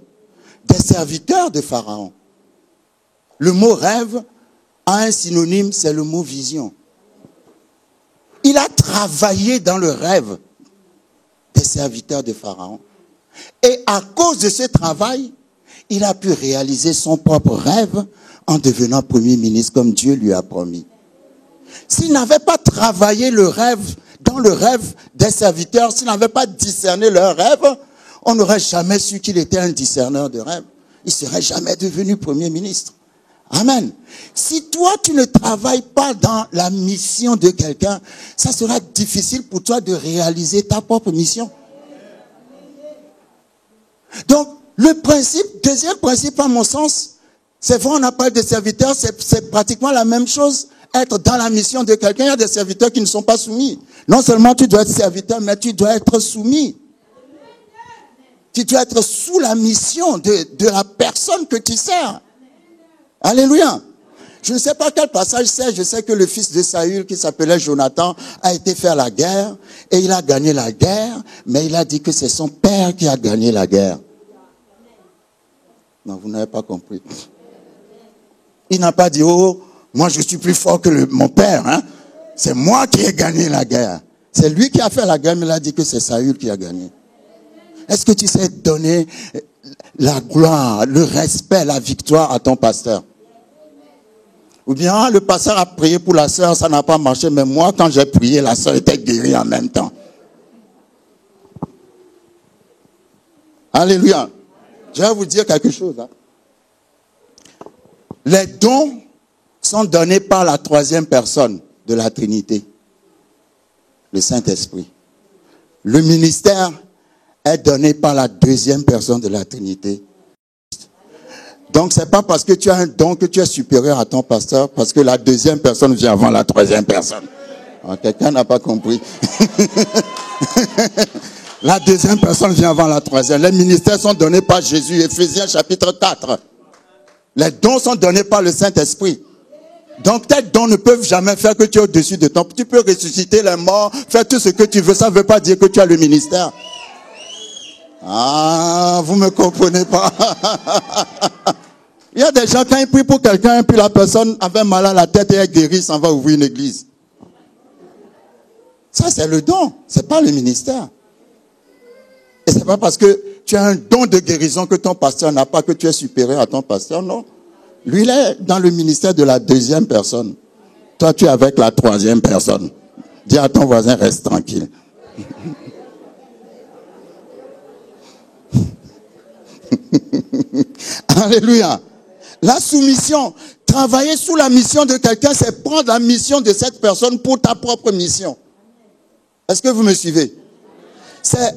des serviteurs de Pharaon. Le mot rêve a un synonyme, c'est le mot vision. Il a travaillé dans le rêve des serviteurs de Pharaon. Et à cause de ce travail, il a pu réaliser son propre rêve en devenant premier ministre comme Dieu lui a promis. S'il n'avait pas travaillé le rêve, dans le rêve des serviteurs, s'il n'avait pas discerné leur rêve, on n'aurait jamais su qu'il était un discerneur de rêve. Il ne serait jamais devenu premier ministre. Amen. Si toi, tu ne travailles pas dans la mission de quelqu'un, ça sera difficile pour toi de réaliser ta propre mission. Donc, deuxième principe, à mon sens, c'est vrai, on a parlé de serviteurs, c'est pratiquement la même chose. Être dans la mission de quelqu'un, il y a des serviteurs qui ne sont pas soumis. Non seulement tu dois être serviteur, mais tu dois être soumis. Tu dois être sous la mission de la personne que tu sers. Alléluia. Je ne sais pas quel passage c'est, je sais que le fils de Saül, qui s'appelait Jonathan, a été faire la guerre, et il a gagné la guerre, mais il a dit que c'est son père qui a gagné la guerre. Non, vous n'avez pas compris. Il n'a pas dit, oh, moi je suis plus fort que mon père, hein. C'est moi qui ai gagné la guerre. C'est lui qui a fait la guerre, mais il a dit que c'est Saül qui a gagné. Est-ce que tu sais donner la gloire, le respect, la victoire à ton pasteur? Ou bien, le pasteur a prié pour la sœur, ça n'a pas marché, mais moi, quand j'ai prié, la sœur était guérie en même temps. Alléluia. Je vais vous dire quelque chose. Hein. Les dons sont donnés par la troisième personne de la Trinité, le Saint-Esprit. Le ministère est donné par la deuxième personne de la Trinité. Donc, c'est pas parce que tu as un don que tu es supérieur à ton pasteur, parce que la deuxième personne vient avant la troisième personne. Alors, quelqu'un n'a pas compris. La deuxième personne vient avant la troisième. Les ministères sont donnés par Jésus, Éphésiens chapitre 4. Les dons sont donnés par le Saint-Esprit. Donc, tes dons ne peuvent jamais faire que tu es au-dessus de ton. Tu peux ressusciter les morts, faire tout ce que tu veux. Ça ne veut pas dire que tu as le ministère. Ah, vous me comprenez pas. Il y a des gens, quand ils prient pour quelqu'un, puis la personne avait mal à la tête et elle guérit, s'en va ouvrir une église. Ça, c'est le don. C'est pas le ministère. Et c'est pas parce que tu as un don de guérison que ton pasteur n'a pas, que tu es supérieur à ton pasteur, non. Lui, il est dans le ministère de la deuxième personne. Toi, tu es avec la troisième personne. Dis à ton voisin, reste tranquille. Alléluia. La soumission, travailler sous la mission de quelqu'un, c'est prendre la mission de cette personne pour ta propre mission. Est-ce que vous me suivez? C'est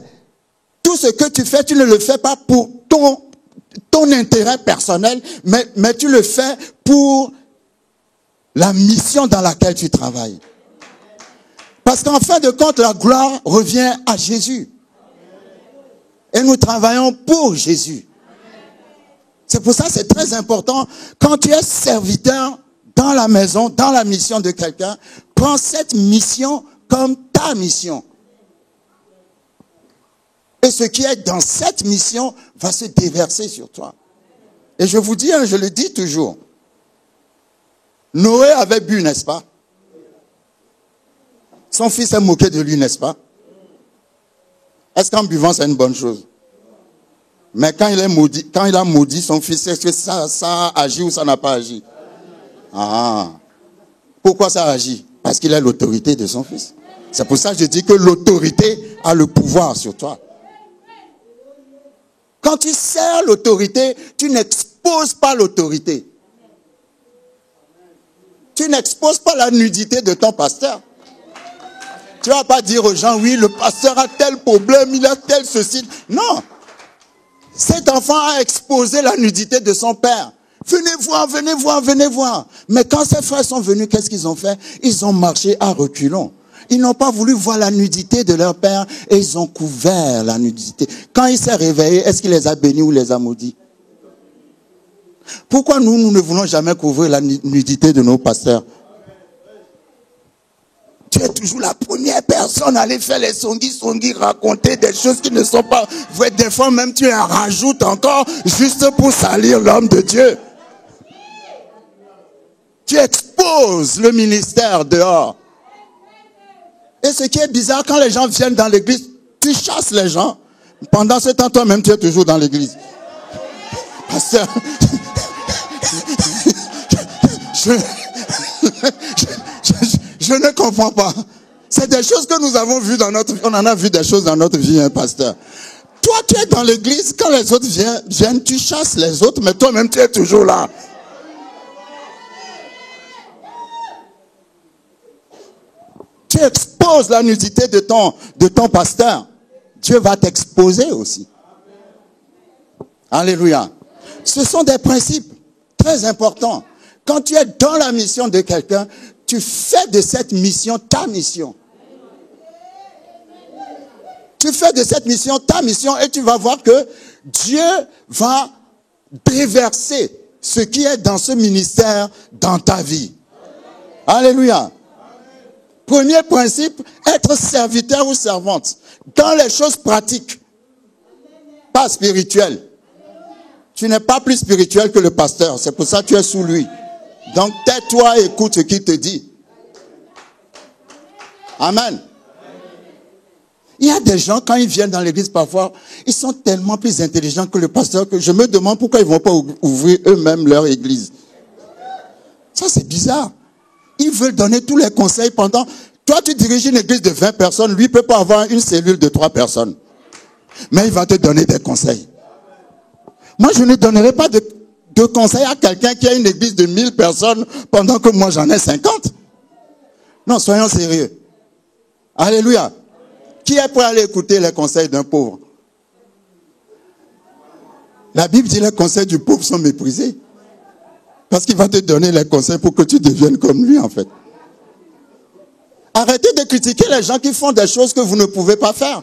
tout ce que tu fais, tu ne le fais pas pour ton intérêt personnel, mais tu le fais pour la mission dans laquelle tu travailles. Parce qu'en fin de compte, la gloire revient à Jésus. Et nous travaillons pour Jésus. C'est pour ça que c'est très important. Quand tu es serviteur dans la maison, dans la mission de quelqu'un, prends cette mission comme ta mission. Et ce qui est dans cette mission va se déverser sur toi. Et je vous dis, je le dis toujours, Noé avait bu, n'est-ce pas? Son fils s'est moqué de lui, n'est-ce pas? Est-ce qu'en buvant, c'est une bonne chose? Mais quand il a maudit son fils, est-ce que ça a agi ou ça n'a pas agi? Ah. Pourquoi ça agit? Parce qu'il a l'autorité de son fils. C'est pour ça que je dis que l'autorité a le pouvoir sur toi. Quand tu sers l'autorité, tu n'exposes pas l'autorité. Tu n'exposes pas la nudité de ton pasteur. Tu ne vas pas dire aux gens, oui, le pasteur a tel problème, il a tel ceci. Non. Cet enfant a exposé la nudité de son père. Venez voir, venez voir, venez voir. Mais quand ses frères sont venus, qu'est-ce qu'ils ont fait? Ils ont marché à reculons. Ils n'ont pas voulu voir la nudité de leur père et ils ont couvert la nudité. Quand il s'est réveillé, est-ce qu'il les a bénis ou les a maudits? Pourquoi nous ne voulons jamais couvrir la nudité de nos pasteurs? Tu es toujours la première personne à aller faire les songi, raconter des choses qui ne sont pas vraies. Des fois même tu en rajoutes encore juste pour salir l'homme de Dieu. Tu exposes le ministère dehors. Et ce qui est bizarre, quand les gens viennent dans l'église, tu chasses les gens. Pendant ce temps, toi-même, tu es toujours dans l'église. Pasteur, je ne comprends pas. C'est des choses que nous avons vues dans notre vie. On en a vu des choses dans notre vie, hein, pasteur. Toi, tu es dans l'église, quand les autres viennent, tu chasses les autres, mais toi-même, tu es toujours là. Tu exposes la nudité de ton pasteur. Dieu va t'exposer aussi. Alléluia. Ce sont des principes très importants. Quand tu es dans la mission de quelqu'un, tu fais de cette mission ta mission. Tu fais de cette mission ta mission et tu vas voir que Dieu va déverser ce qui est dans ce ministère dans ta vie. Alléluia. Premier principe, être serviteur ou servante. Dans les choses pratiques, pas spirituelles. Tu n'es pas plus spirituel que le pasteur, c'est pour ça que tu es sous lui. Donc tais-toi et écoute ce qu'il te dit. Amen. Il y a des gens, quand ils viennent dans l'église parfois, ils sont tellement plus intelligents que le pasteur que je me demande pourquoi ils ne vont pas ouvrir eux-mêmes leur église. Ça c'est bizarre. Ils veulent donner tous les conseils pendant... Toi, tu diriges une église de 20 personnes. Lui, ne peut pas avoir une cellule de 3 personnes. Mais il va te donner des conseils. Moi, je ne donnerai pas de conseils à quelqu'un qui a une église de 1000 personnes pendant que moi, j'en ai 50. Non, soyons sérieux. Alléluia. Qui est prêt à aller écouter les conseils d'un pauvre? La Bible dit que les conseils du pauvre sont méprisés. Parce qu'il va te donner les conseils pour que tu deviennes comme lui, en fait. Arrêtez de critiquer les gens qui font des choses que vous ne pouvez pas faire.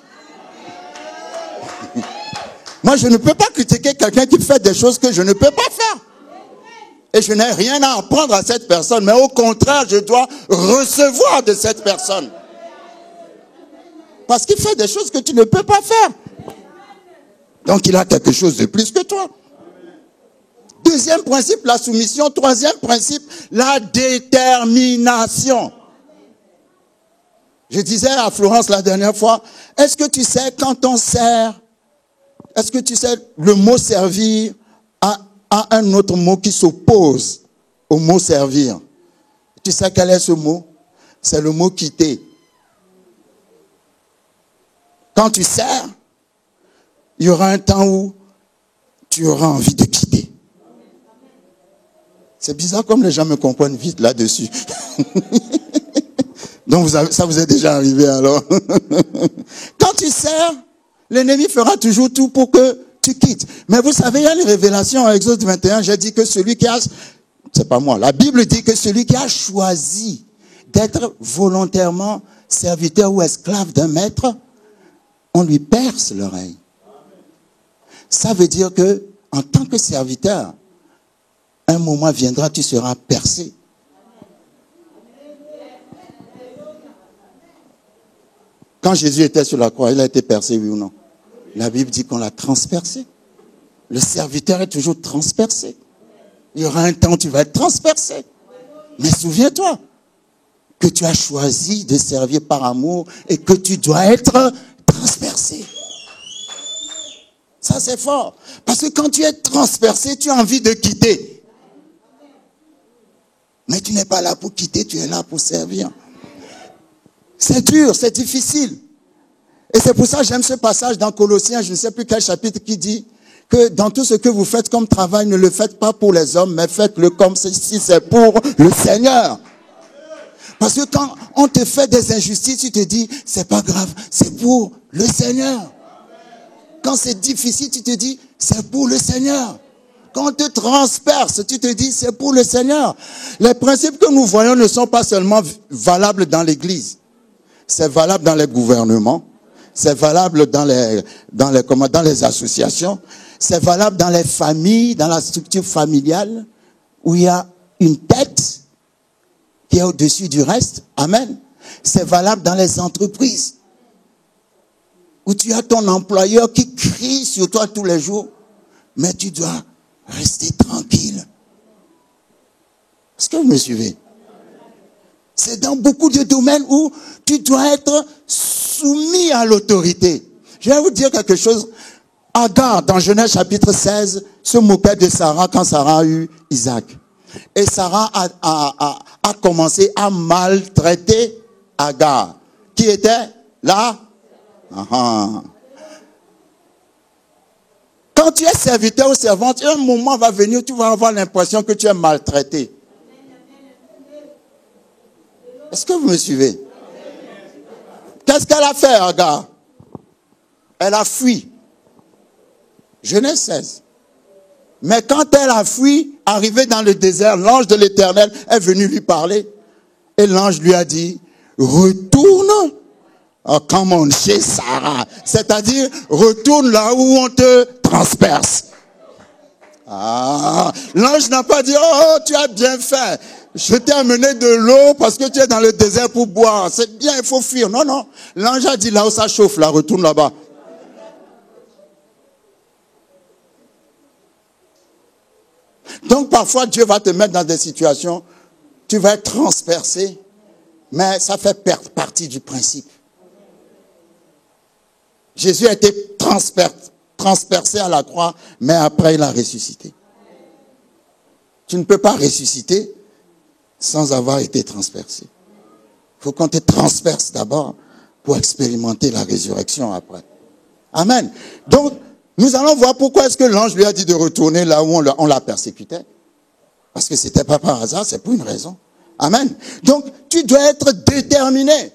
Moi, je ne peux pas critiquer quelqu'un qui fait des choses que je ne peux pas faire. Et je n'ai rien à apprendre à cette personne, mais au contraire, je dois recevoir de cette personne. Parce qu'il fait des choses que tu ne peux pas faire. Donc, il a quelque chose de plus que toi. Deuxième principe, la soumission. Troisième principe, la détermination. Je disais à Florence la dernière fois, est-ce que tu sais quand on sert, est-ce que tu sais le mot servir a un autre mot qui s'oppose au mot servir? Tu sais quel est ce mot? C'est le mot quitter. Quand tu sers, il y aura un temps où tu auras envie de quitter. C'est bizarre comme les gens me comprennent vite là-dessus. Donc ça vous est déjà arrivé alors. Quand tu sers, l'ennemi fera toujours tout pour que tu quittes. Mais vous savez, il y a une révélation en Exode 21, j'ai dit que celui qui a c'est pas moi. La Bible dit que celui qui a choisi d'être volontairement serviteur ou esclave d'un maître, on lui perce l'oreille. Ça veut dire que, en tant que serviteur, un moment viendra, tu seras percé. Quand Jésus était sur la croix, il a été percé, oui ou non? La Bible dit qu'on l'a transpercé. Le serviteur est toujours transpercé. Il y aura un temps où tu vas être transpercé. Mais souviens-toi que tu as choisi de servir par amour et que tu dois être transpercé. Ça, c'est fort. Parce que quand tu es transpercé, tu as envie de quitter. Mais tu n'es pas là pour quitter, tu es là pour servir. C'est dur, c'est difficile. Et c'est pour ça que j'aime ce passage dans Colossiens, je ne sais plus quel chapitre, qui dit que dans tout ce que vous faites comme travail, ne le faites pas pour les hommes, mais faites-le comme si c'est pour le Seigneur. Parce que quand on te fait des injustices, tu te dis, c'est pas grave, c'est pour le Seigneur. Quand c'est difficile, tu te dis, c'est pour le Seigneur. Quand on te transperce, tu te dis, c'est pour le Seigneur. Les principes que nous voyons ne sont pas seulement valables dans l'Église. C'est valable dans les gouvernements. C'est valable dans les associations. C'est valable dans les familles, dans la structure familiale, où il y a une tête qui est au-dessus du reste. Amen. C'est valable dans les entreprises, où tu as ton employeur qui crie sur toi tous les jours, mais tu dois rester tranquille. Est-ce que vous me suivez? C'est dans beaucoup de domaines où tu dois être soumis à l'autorité. Je vais vous dire quelque chose. Agar, dans Genèse chapitre 16, se moquait de Sarah quand Sarah a eu Isaac. Et Sarah a commencé à maltraiter Agar, qui était là. Quand tu es serviteur ou servante, un moment va venir où tu vas avoir l'impression que tu es maltraité. Est-ce que vous me suivez? Qu'est-ce qu'elle a fait, Agar? Elle a fui. Genèse 16. Mais quand elle a fui, arrivée dans le désert, l'ange de l'Éternel est venu lui parler. Et l'ange lui a dit, retourne comme chez Sarah. C'est-à-dire, retourne là où on te transperce. L'ange n'a pas dit, oh, tu as bien fait. Je t'ai amené de l'eau parce que tu es dans le désert pour boire. C'est bien, il faut fuir. Non, non. L'ange a dit, là où ça chauffe, là, retourne là-bas. Donc, parfois, Dieu va te mettre dans des situations, tu vas être transpercé, mais ça fait partie du principe. Jésus a été transpercé à la croix, mais après, il a ressuscité. Tu ne peux pas ressusciter sans avoir été transpercé. Il faut qu'on te transperce d'abord pour expérimenter la résurrection après. Amen. Donc, nous allons voir pourquoi est-ce que l'ange lui a dit de retourner là où on la persécutait. Parce que c'était pas par hasard, c'est pour une raison. Amen. Donc, tu dois être déterminé.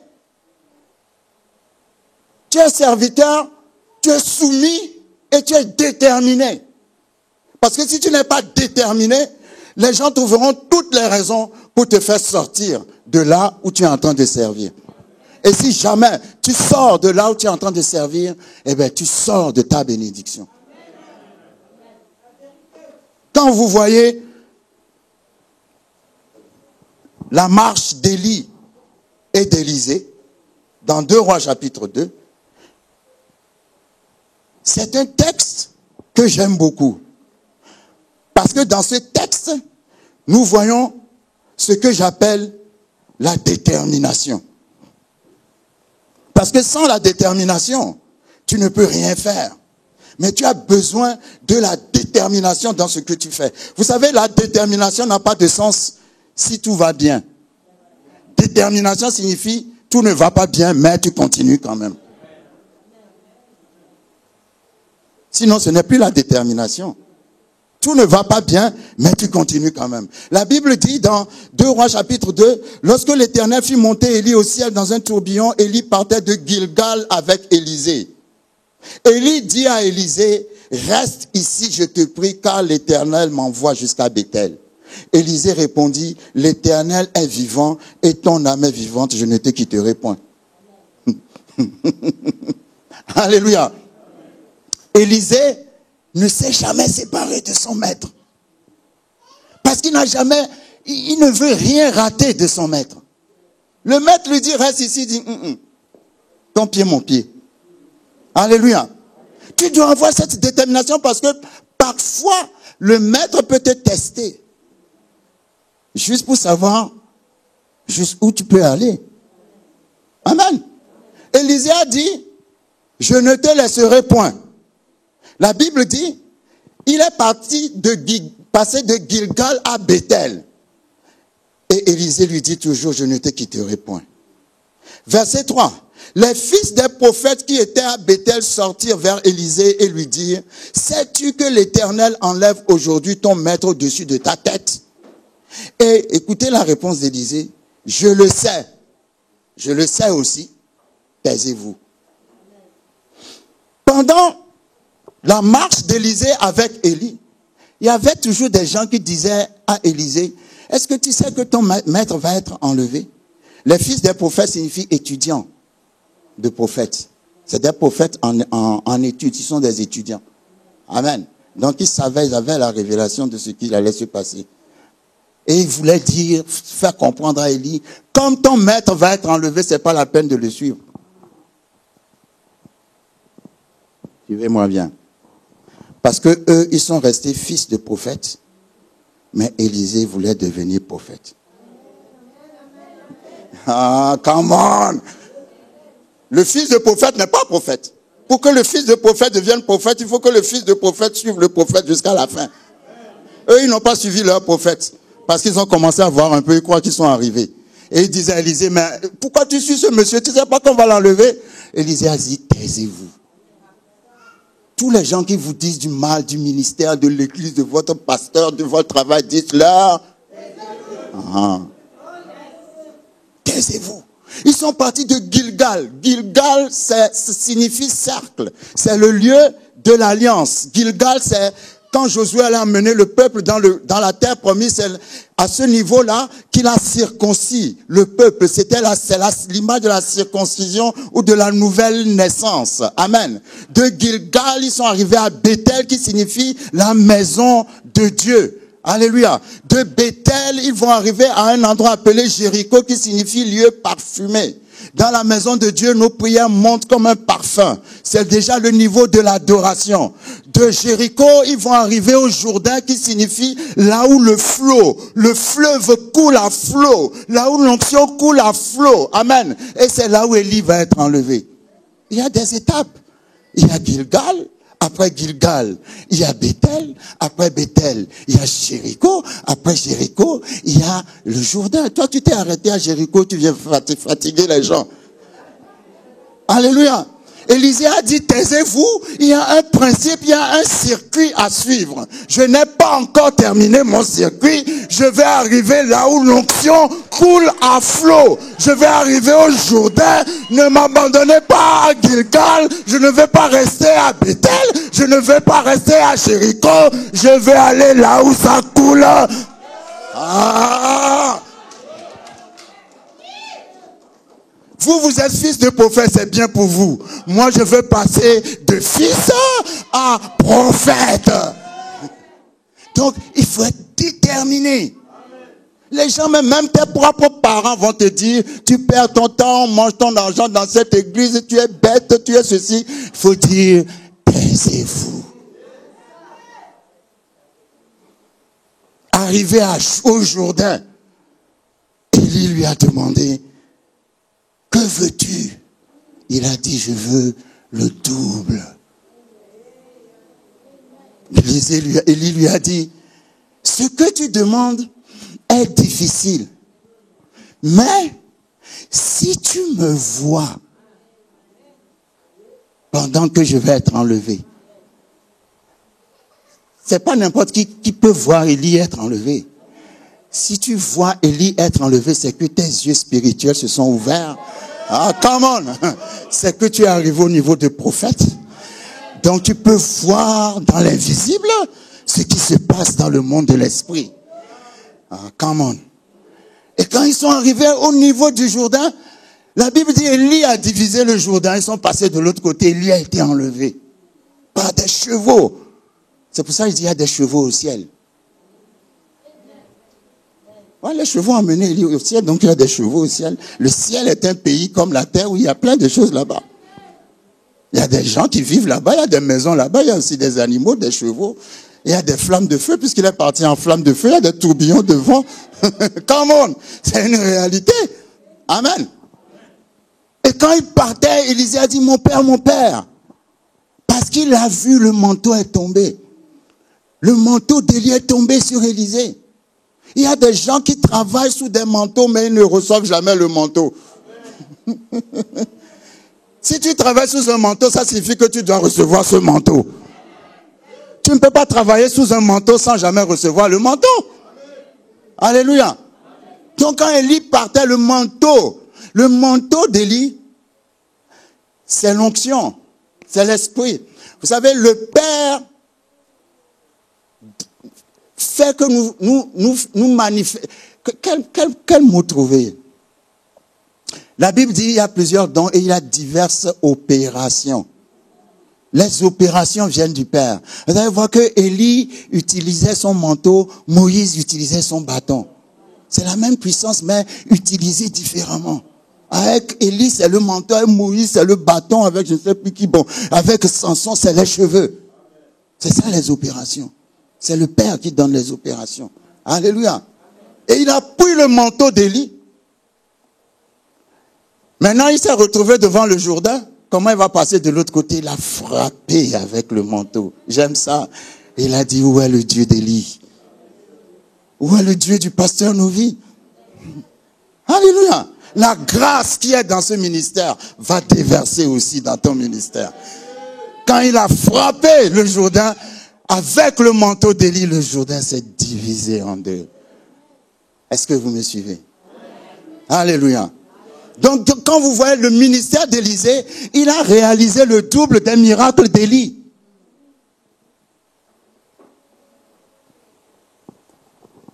Tu es serviteur, tu es soumis et tu es déterminé. Parce que si tu n'es pas déterminé, les gens trouveront toutes les raisons pour te faire sortir de là où tu es en train de servir. Et si jamais tu sors de là où tu es en train de servir, eh bien, tu sors de ta bénédiction. Quand vous voyez la marche d'Élie et d'Élisée, dans 2 Rois chapitre 2, c'est un texte que j'aime beaucoup. Parce que dans ce texte, nous voyons ce que j'appelle la détermination. Parce que sans la détermination, tu ne peux rien faire. Mais tu as besoin de la détermination dans ce que tu fais. Vous savez, la détermination n'a pas de sens si tout va bien. Détermination signifie tout ne va pas bien, mais tu continues quand même. Sinon, ce n'est plus la détermination. Tout ne va pas bien, mais tu continues quand même. La Bible dit dans 2 Rois chapitre 2, lorsque l'Éternel fit monter Élie au ciel dans un tourbillon, Élie partait de Gilgal avec Élisée. Élie dit à Élisée, reste ici, je te prie, car l'Éternel m'envoie jusqu'à Bethel. Élisée répondit, l'Éternel est vivant et ton âme est vivante, je ne te quitterai point. Alléluia. Élisée ne s'est jamais séparé de son maître. Parce qu'il il ne veut rien rater de son maître. Le maître lui dit, reste ici, il dit, ton pied, mon pied. Alléluia. Tu dois avoir cette détermination parce que parfois, le maître peut te tester. Juste pour savoir jusqu'où tu peux aller. Amen. Élisée a dit, je ne te laisserai point. La Bible dit, il est passé de Gilgal à Bethel. Et Élisée lui dit toujours, je ne te quitterai point. Verset 3. Les fils des prophètes qui étaient à Bethel sortirent vers Élisée et lui dirent, sais-tu que l'Éternel enlève aujourd'hui ton maître au-dessus de ta tête? Et écoutez la réponse d'Élisée, je le sais aussi, taisez-vous. Pendant la marche d'Élisée avec Élie, il y avait toujours des gens qui disaient à Élisée, est-ce que tu sais que ton maître va être enlevé? Les fils des prophètes signifient étudiants de prophètes. C'est des prophètes en études, ils sont des étudiants. Amen. Donc ils avaient la révélation de ce qui allait se passer. Et ils voulaient faire comprendre à Élie, comme ton maître va être enlevé, c'est pas la peine de le suivre. Suivez-moi bien. Parce que eux, ils sont restés fils de prophètes. Mais Élisée voulait devenir prophète. Ah, come on! Le fils de prophète n'est pas prophète. Pour que le fils de prophète devienne prophète, il faut que le fils de prophète suive le prophète jusqu'à la fin. Eux, ils n'ont pas suivi leur prophète. Parce qu'ils ont commencé à voir un peu, ils croient qu'ils sont arrivés. Et ils disaient à Élisée, mais pourquoi tu suis ce monsieur? Tu ne sais pas qu'on va l'enlever? Élisée a dit, taisez-vous. Tous les gens qui vous disent du mal du ministère, de l'église, de votre pasteur, de votre travail, dites-leur. Taisez-vous. Ils sont partis de Gilgal. Gilgal, ça signifie cercle. C'est le lieu de l'alliance. Gilgal, c'est quand Josué allait emmener le peuple dans la terre promise, c'est à ce niveau-là qu'il a circoncis le peuple. C'est l'image de la circoncision ou de la nouvelle naissance. Amen. De Gilgal, ils sont arrivés à Bethel, qui signifie la maison de Dieu. Alléluia. De Bethel, ils vont arriver à un endroit appelé Jéricho, qui signifie lieu parfumé. Dans la maison de Dieu, nos prières montent comme un parfum. C'est déjà le niveau de l'adoration. De Jéricho, ils vont arriver au Jourdain, qui signifie là où le fleuve coule à flot, là où l'onction coule à flot. Amen. Et c'est là où Élie va être enlevé. Il y a des étapes. Il y a Gilgal. Après Gilgal, il y a Bethel. Après Bethel, il y a Jéricho. Après Jéricho, il y a le Jourdain. Toi, tu t'es arrêté à Jéricho, tu viens fatiguer les gens. Alléluia. Élisée a dit, taisez-vous, il y a un principe, il y a un circuit à suivre. Je n'ai pas encore terminé mon circuit. Je vais arriver là où l'onction coule à flot. Je vais arriver au Jourdain. Ne m'abandonnez pas à Gilgal. Je ne vais pas rester à Bethel. Je ne vais pas rester à Jéricho. Je vais aller là où ça coule. Ah! Vous êtes fils de prophète, c'est bien pour vous. Moi, je veux passer de fils à prophète. Donc, il faut être déterminé. Les gens, même tes propres parents vont te dire, tu perds ton temps, mange ton argent dans cette église, tu es bête, tu es ceci. Il faut dire, taisez-vous. Arrivé au Jourdain, Élie lui a demandé, que veux-tu? Il a dit, je veux le double. Élie lui a dit, ce que tu demandes est difficile. Mais, si tu me vois pendant que je vais être enlevé, c'est pas n'importe qui peut voir Élie être enlevé. Si tu vois Élie être enlevé, c'est que tes yeux spirituels se sont ouverts. Ah, come on! C'est que tu es arrivé au niveau de prophète. Donc tu peux voir dans l'invisible ce qui se passe dans le monde de l'esprit. Ah, come on. Et quand ils sont arrivés au niveau du Jourdain, la Bible dit Élie a divisé le Jourdain. Ils sont passés de l'autre côté. Élie a été enlevé par des chevaux. C'est pour ça qu'il dit il y a des chevaux au ciel. Ouais, les chevaux ont emmené Élie au ciel, donc il y a des chevaux au ciel. Le ciel est un pays comme la terre où il y a plein de choses là-bas. Il y a des gens qui vivent là-bas, il y a des maisons là-bas, il y a aussi des animaux, des chevaux. Il y a des flammes de feu, puisqu'il est parti en flammes de feu, il y a des tourbillons de vent. Come on, c'est une réalité. Amen. Et quand il partait, Élisée a dit, mon père, parce qu'il a vu le manteau est tombé. Le manteau d'Élie est tombé sur Élisée. Il y a des gens qui travaillent sous des manteaux, mais ils ne reçoivent jamais le manteau. Si tu travailles sous un manteau, ça signifie que tu dois recevoir ce manteau. Tu ne peux pas travailler sous un manteau sans jamais recevoir le manteau. Alléluia. Donc quand Élie partait, le manteau d'Élie, c'est l'onction, c'est l'esprit. Vous savez, le Père fait que nous manifestons. Quel mot trouver? La Bible dit qu'il y a plusieurs dons et il y a diverses opérations. Les opérations viennent du Père. Vous allez voir que Élie utilisait son manteau, Moïse utilisait son bâton. C'est la même puissance, mais utilisée différemment. Avec Élie, c'est le manteau, avec Moïse, c'est le bâton, avec je ne sais plus qui. Bon, avec Samson, c'est les cheveux. C'est ça les opérations. C'est le Père qui donne les opérations. Alléluia. Et il a pris le manteau d'Élie. Maintenant, il s'est retrouvé devant le Jourdain. Comment il va passer de l'autre côté? Il a frappé avec le manteau. J'aime ça. Il a dit, où est le Dieu d'Élie? Où est le Dieu du pasteur Novi? Alléluia. La grâce qui est dans ce ministère va déverser aussi dans ton ministère. Quand il a frappé le Jourdain, avec le manteau d'Élie, le Jourdain s'est divisé en deux. Est-ce que vous me suivez? Alléluia. Donc, quand vous voyez le ministère d'Élisée, il a réalisé le double des miracles d'Élie.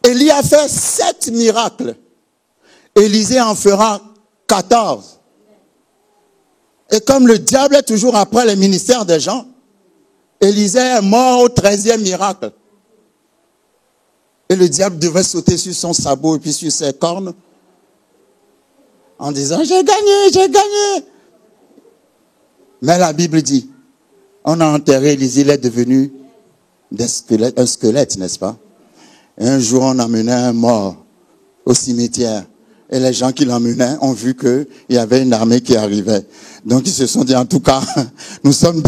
Élie a fait 7 miracles. Élisée en fera 14. Et comme le diable est toujours après les ministères des gens, Élisée est mort au 13e miracle. Et le diable devait sauter sur son sabot et puis sur ses cornes en disant, j'ai gagné. Mais la Bible dit, on a enterré Élisée, il est devenu un squelette, n'est-ce pas? Et un jour, on emmenait un mort au cimetière. Et les gens qui l'emmenaient ont vu qu'il y avait une armée qui arrivait. Donc ils se sont dit, en tout cas, nous sommes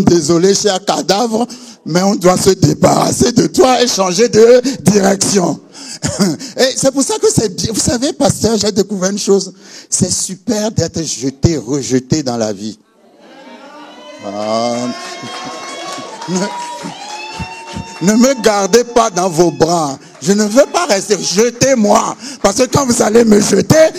désolés, cher cadavre, mais on doit se débarrasser de toi et changer de direction. Et c'est pour ça que c'est bien. Vous savez, pasteur, j'ai découvert une chose. C'est super d'être rejeté dans la vie. Ne me gardez pas dans vos bras. Je ne veux pas rester. Jetez-moi. Parce que quand vous allez me jeter,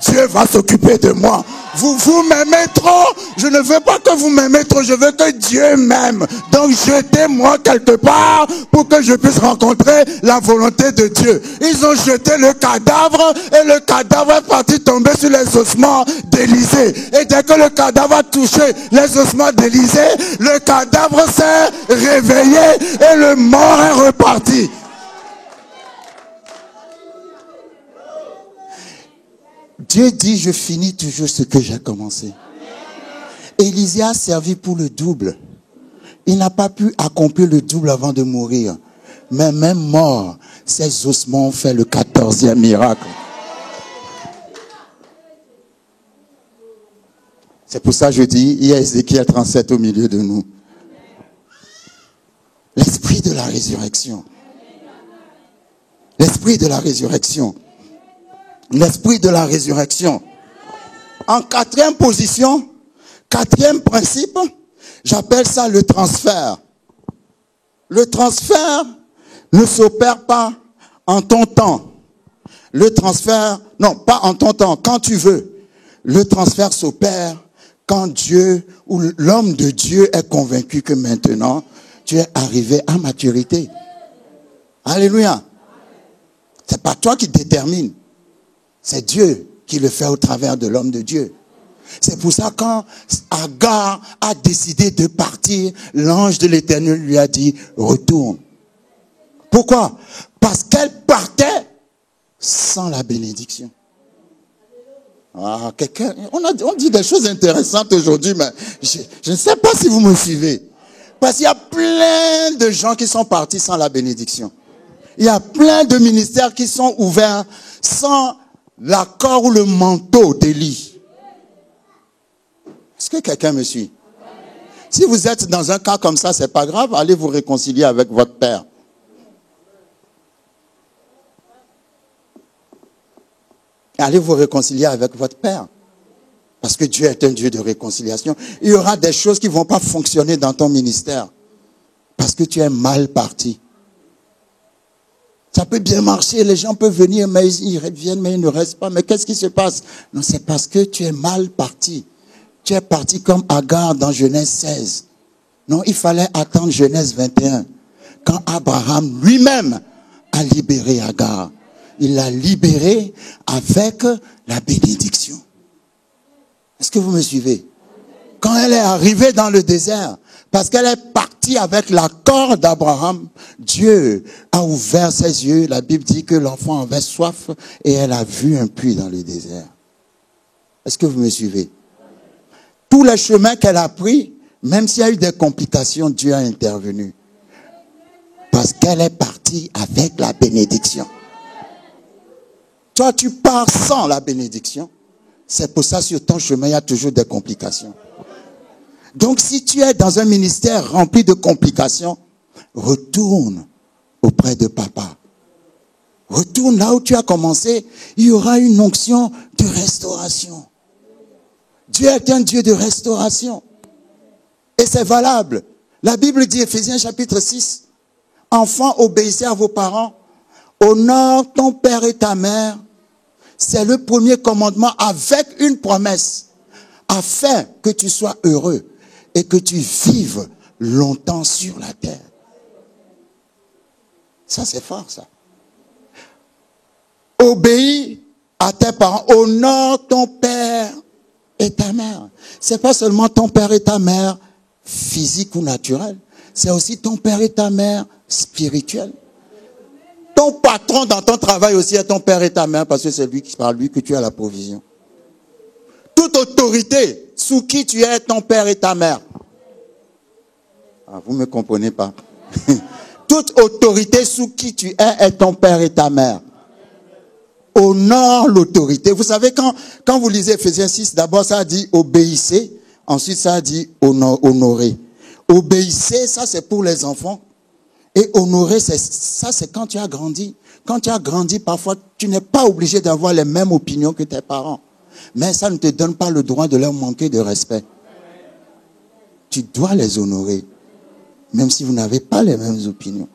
Dieu va s'occuper de moi. Vous m'aimez trop. Je ne veux pas que vous m'aimez trop. Je veux que Dieu m'aime. Donc jetez-moi quelque part pour que je puisse rencontrer la volonté de Dieu. Ils ont jeté le cadavre et le cadavre est parti tomber sur les ossements d'Élisée. Et dès que le cadavre a touché les ossements d'Élisée, le cadavre s'est réveillé et le mort est reparti. Dieu dit, je finis toujours ce que j'ai commencé. Élisée a servi pour le double. Il n'a pas pu accomplir le double avant de mourir. Mais même mort, ses ossements ont fait le 14e miracle. C'est pour ça que je dis, il y a Ézéchiel 37 au milieu de nous. L'esprit de la résurrection. L'esprit de la résurrection. L'esprit de la résurrection. En 4e position, 4e principe, j'appelle ça le transfert. Le transfert ne s'opère pas en ton temps. Le transfert, non, pas en ton temps, quand tu veux. Le transfert s'opère quand Dieu ou l'homme de Dieu est convaincu que maintenant, tu es arrivé à maturité. Alléluia. C'est pas toi qui détermine. C'est Dieu qui le fait au travers de l'homme de Dieu. C'est pour ça quand Agar a décidé de partir, l'ange de l'Éternel lui a dit, retourne. Pourquoi? Parce qu'elle partait sans la bénédiction. Ah, on dit des choses intéressantes aujourd'hui, mais je ne sais pas si vous me suivez. Parce qu'il y a plein de gens qui sont partis sans la bénédiction. Il y a plein de ministères qui sont ouverts sans l'accord ou le manteau d'Élie. Est-ce que quelqu'un me suit? Si vous êtes dans un cas comme ça, c'est pas grave, allez vous réconcilier avec votre père. Allez vous réconcilier avec votre père. Parce que Dieu est un Dieu de réconciliation. Il y aura des choses qui ne vont pas fonctionner dans ton ministère. Parce que tu es mal parti. Ça peut bien marcher, les gens peuvent venir, mais ils reviennent, mais ils ne restent pas. Mais qu'est-ce qui se passe? Non, c'est parce que tu es mal parti. Tu es parti comme Agar dans Genèse 16. Non, il fallait attendre Genèse 21. Quand Abraham lui-même a libéré Agar. Il l'a libérée avec la bénédiction. Est-ce que vous me suivez? Quand elle est arrivée dans le désert, parce qu'elle est partie avec l'accord d'Abraham, Dieu a ouvert ses yeux. La Bible dit que l'enfant avait soif et elle a vu un puits dans le désert. Est-ce que vous me suivez? Tous les chemins qu'elle a pris, même s'il y a eu des complications, Dieu a intervenu. Parce qu'elle est partie avec la bénédiction. Toi, tu pars sans la bénédiction. C'est pour ça, sur ton chemin, il y a toujours des complications. Donc, si tu es dans un ministère rempli de complications, retourne auprès de papa. Retourne là où tu as commencé. Il y aura une onction de restauration. Dieu est un Dieu de restauration. Et c'est valable. La Bible dit, Éphésiens chapitre 6, enfants, obéissez à vos parents. Honore ton père et ta mère. C'est le premier commandement avec une promesse, afin que tu sois heureux et que tu vives longtemps sur la terre. Ça, c'est fort, ça. Obéis à tes parents. Honore ton père et ta mère. C'est pas seulement ton père et ta mère physique ou naturel. C'est aussi ton père et ta mère spirituel. Ton patron dans ton travail aussi est ton père et ta mère parce que c'est lui qui par lui que tu as la provision. Toute autorité sous qui tu es ton père et ta mère. Ah, vous ne me comprenez pas. Toute autorité sous qui tu es est ton père et ta mère. Honore l'autorité. Vous savez, quand vous lisez Éphésiens 6, d'abord ça dit obéissez, ensuite ça dit honorer. Obéissez, ça c'est pour les enfants. Et honorer, c'est quand tu as grandi. Quand tu as grandi, parfois, tu n'es pas obligé d'avoir les mêmes opinions que tes parents. Mais ça ne te donne pas le droit de leur manquer de respect. Tu dois les honorer. Même si vous n'avez pas les mêmes opinions.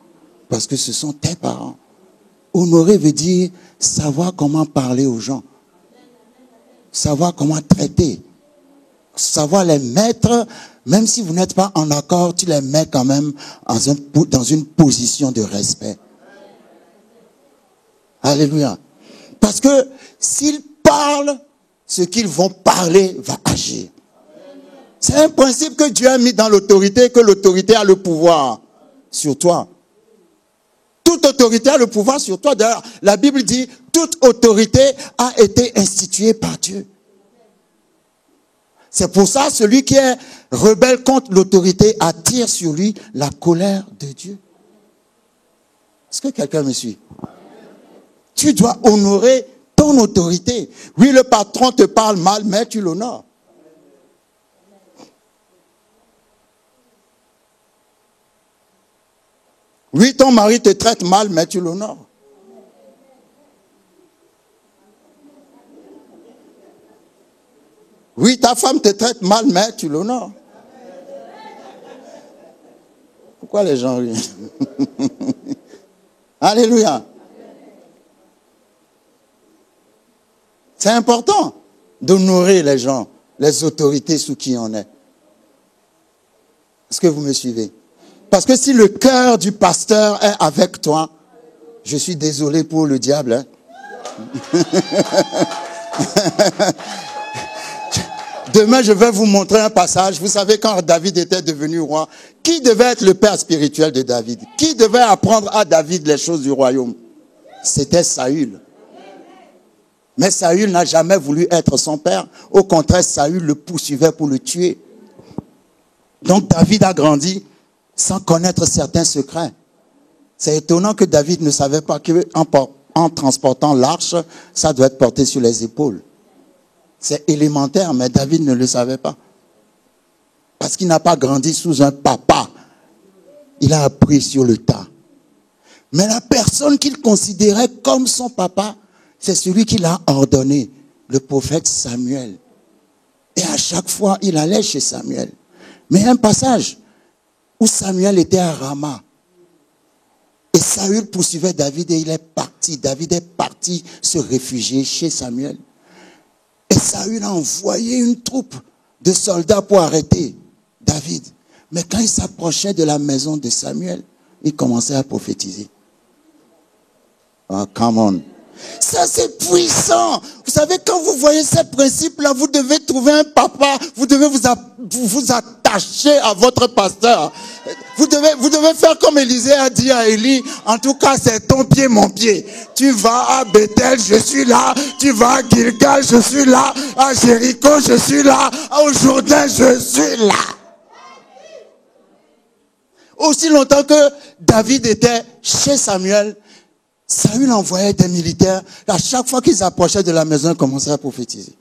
Parce que ce sont tes parents. Honorer veut dire savoir comment parler aux gens. Savoir comment traiter. Savoir les mettre, même si vous n'êtes pas en accord, tu les mets quand même dans une position de respect. Alléluia. Parce que s'ils parlent, ce qu'ils vont parler va agir. C'est un principe que Dieu a mis dans l'autorité, que l'autorité a le pouvoir sur toi. Toute autorité a le pouvoir sur toi. D'ailleurs, la Bible dit, toute autorité a été instituée par Dieu. C'est pour ça, celui qui est rebelle contre l'autorité attire sur lui la colère de Dieu. Est-ce que quelqu'un me suit? Tu dois honorer ton autorité. Oui, le patron te parle mal, mais tu l'honores. Oui, ton mari te traite mal, mais tu l'honores. Oui, ta femme te traite mal, mais tu l'honores. Pourquoi les gens rient? Alléluia. C'est important d'honorer les gens, les autorités sous qui on est. Est-ce que vous me suivez? Parce que si le cœur du pasteur est avec toi, Je suis désolé pour le diable. Hein. Demain, je vais vous montrer un passage. Vous savez, quand David était devenu roi, qui devait être le père spirituel de David? Qui devait apprendre à David les choses du royaume? C'était Saül. Mais Saül n'a jamais voulu être son père. Au contraire, Saül le poursuivait pour le tuer. Donc David a grandi sans connaître certains secrets. C'est étonnant que David ne savait pas qu'en transportant l'arche, ça doit être porté sur les épaules. C'est élémentaire, mais David ne le savait pas. Parce qu'il n'a pas grandi sous un papa. Il a appris sur le tas. Mais la personne qu'il considérait comme son papa, c'est celui qui l'a ordonné, le prophète Samuel. Et à chaque fois, il allait chez Samuel. Mais il y a un passage où Samuel était à Rama. Et Saül poursuivait David et il est parti. David est parti se réfugier chez Samuel. Et Saül a envoyé une troupe de soldats pour arrêter David. Mais quand il s'approchait de la maison de Samuel, il commençait à prophétiser. Oh, come on. Ça, c'est puissant. Vous savez, quand vous voyez ces principes-là, vous devez trouver un papa. Vous devez vous attacher à votre pasteur. Vous devez faire comme Élisée a dit à Élie. En tout cas, c'est ton pied, mon pied. Tu vas à Bethel, je suis là. Tu vas à Gilgal, je suis là. À Jéricho, je suis là. Au Jourdain, je suis là. Aussi longtemps que David était chez Samuel, Saül envoyait des militaires. À chaque fois qu'ils approchaient de la maison, ils commençaient à prophétiser.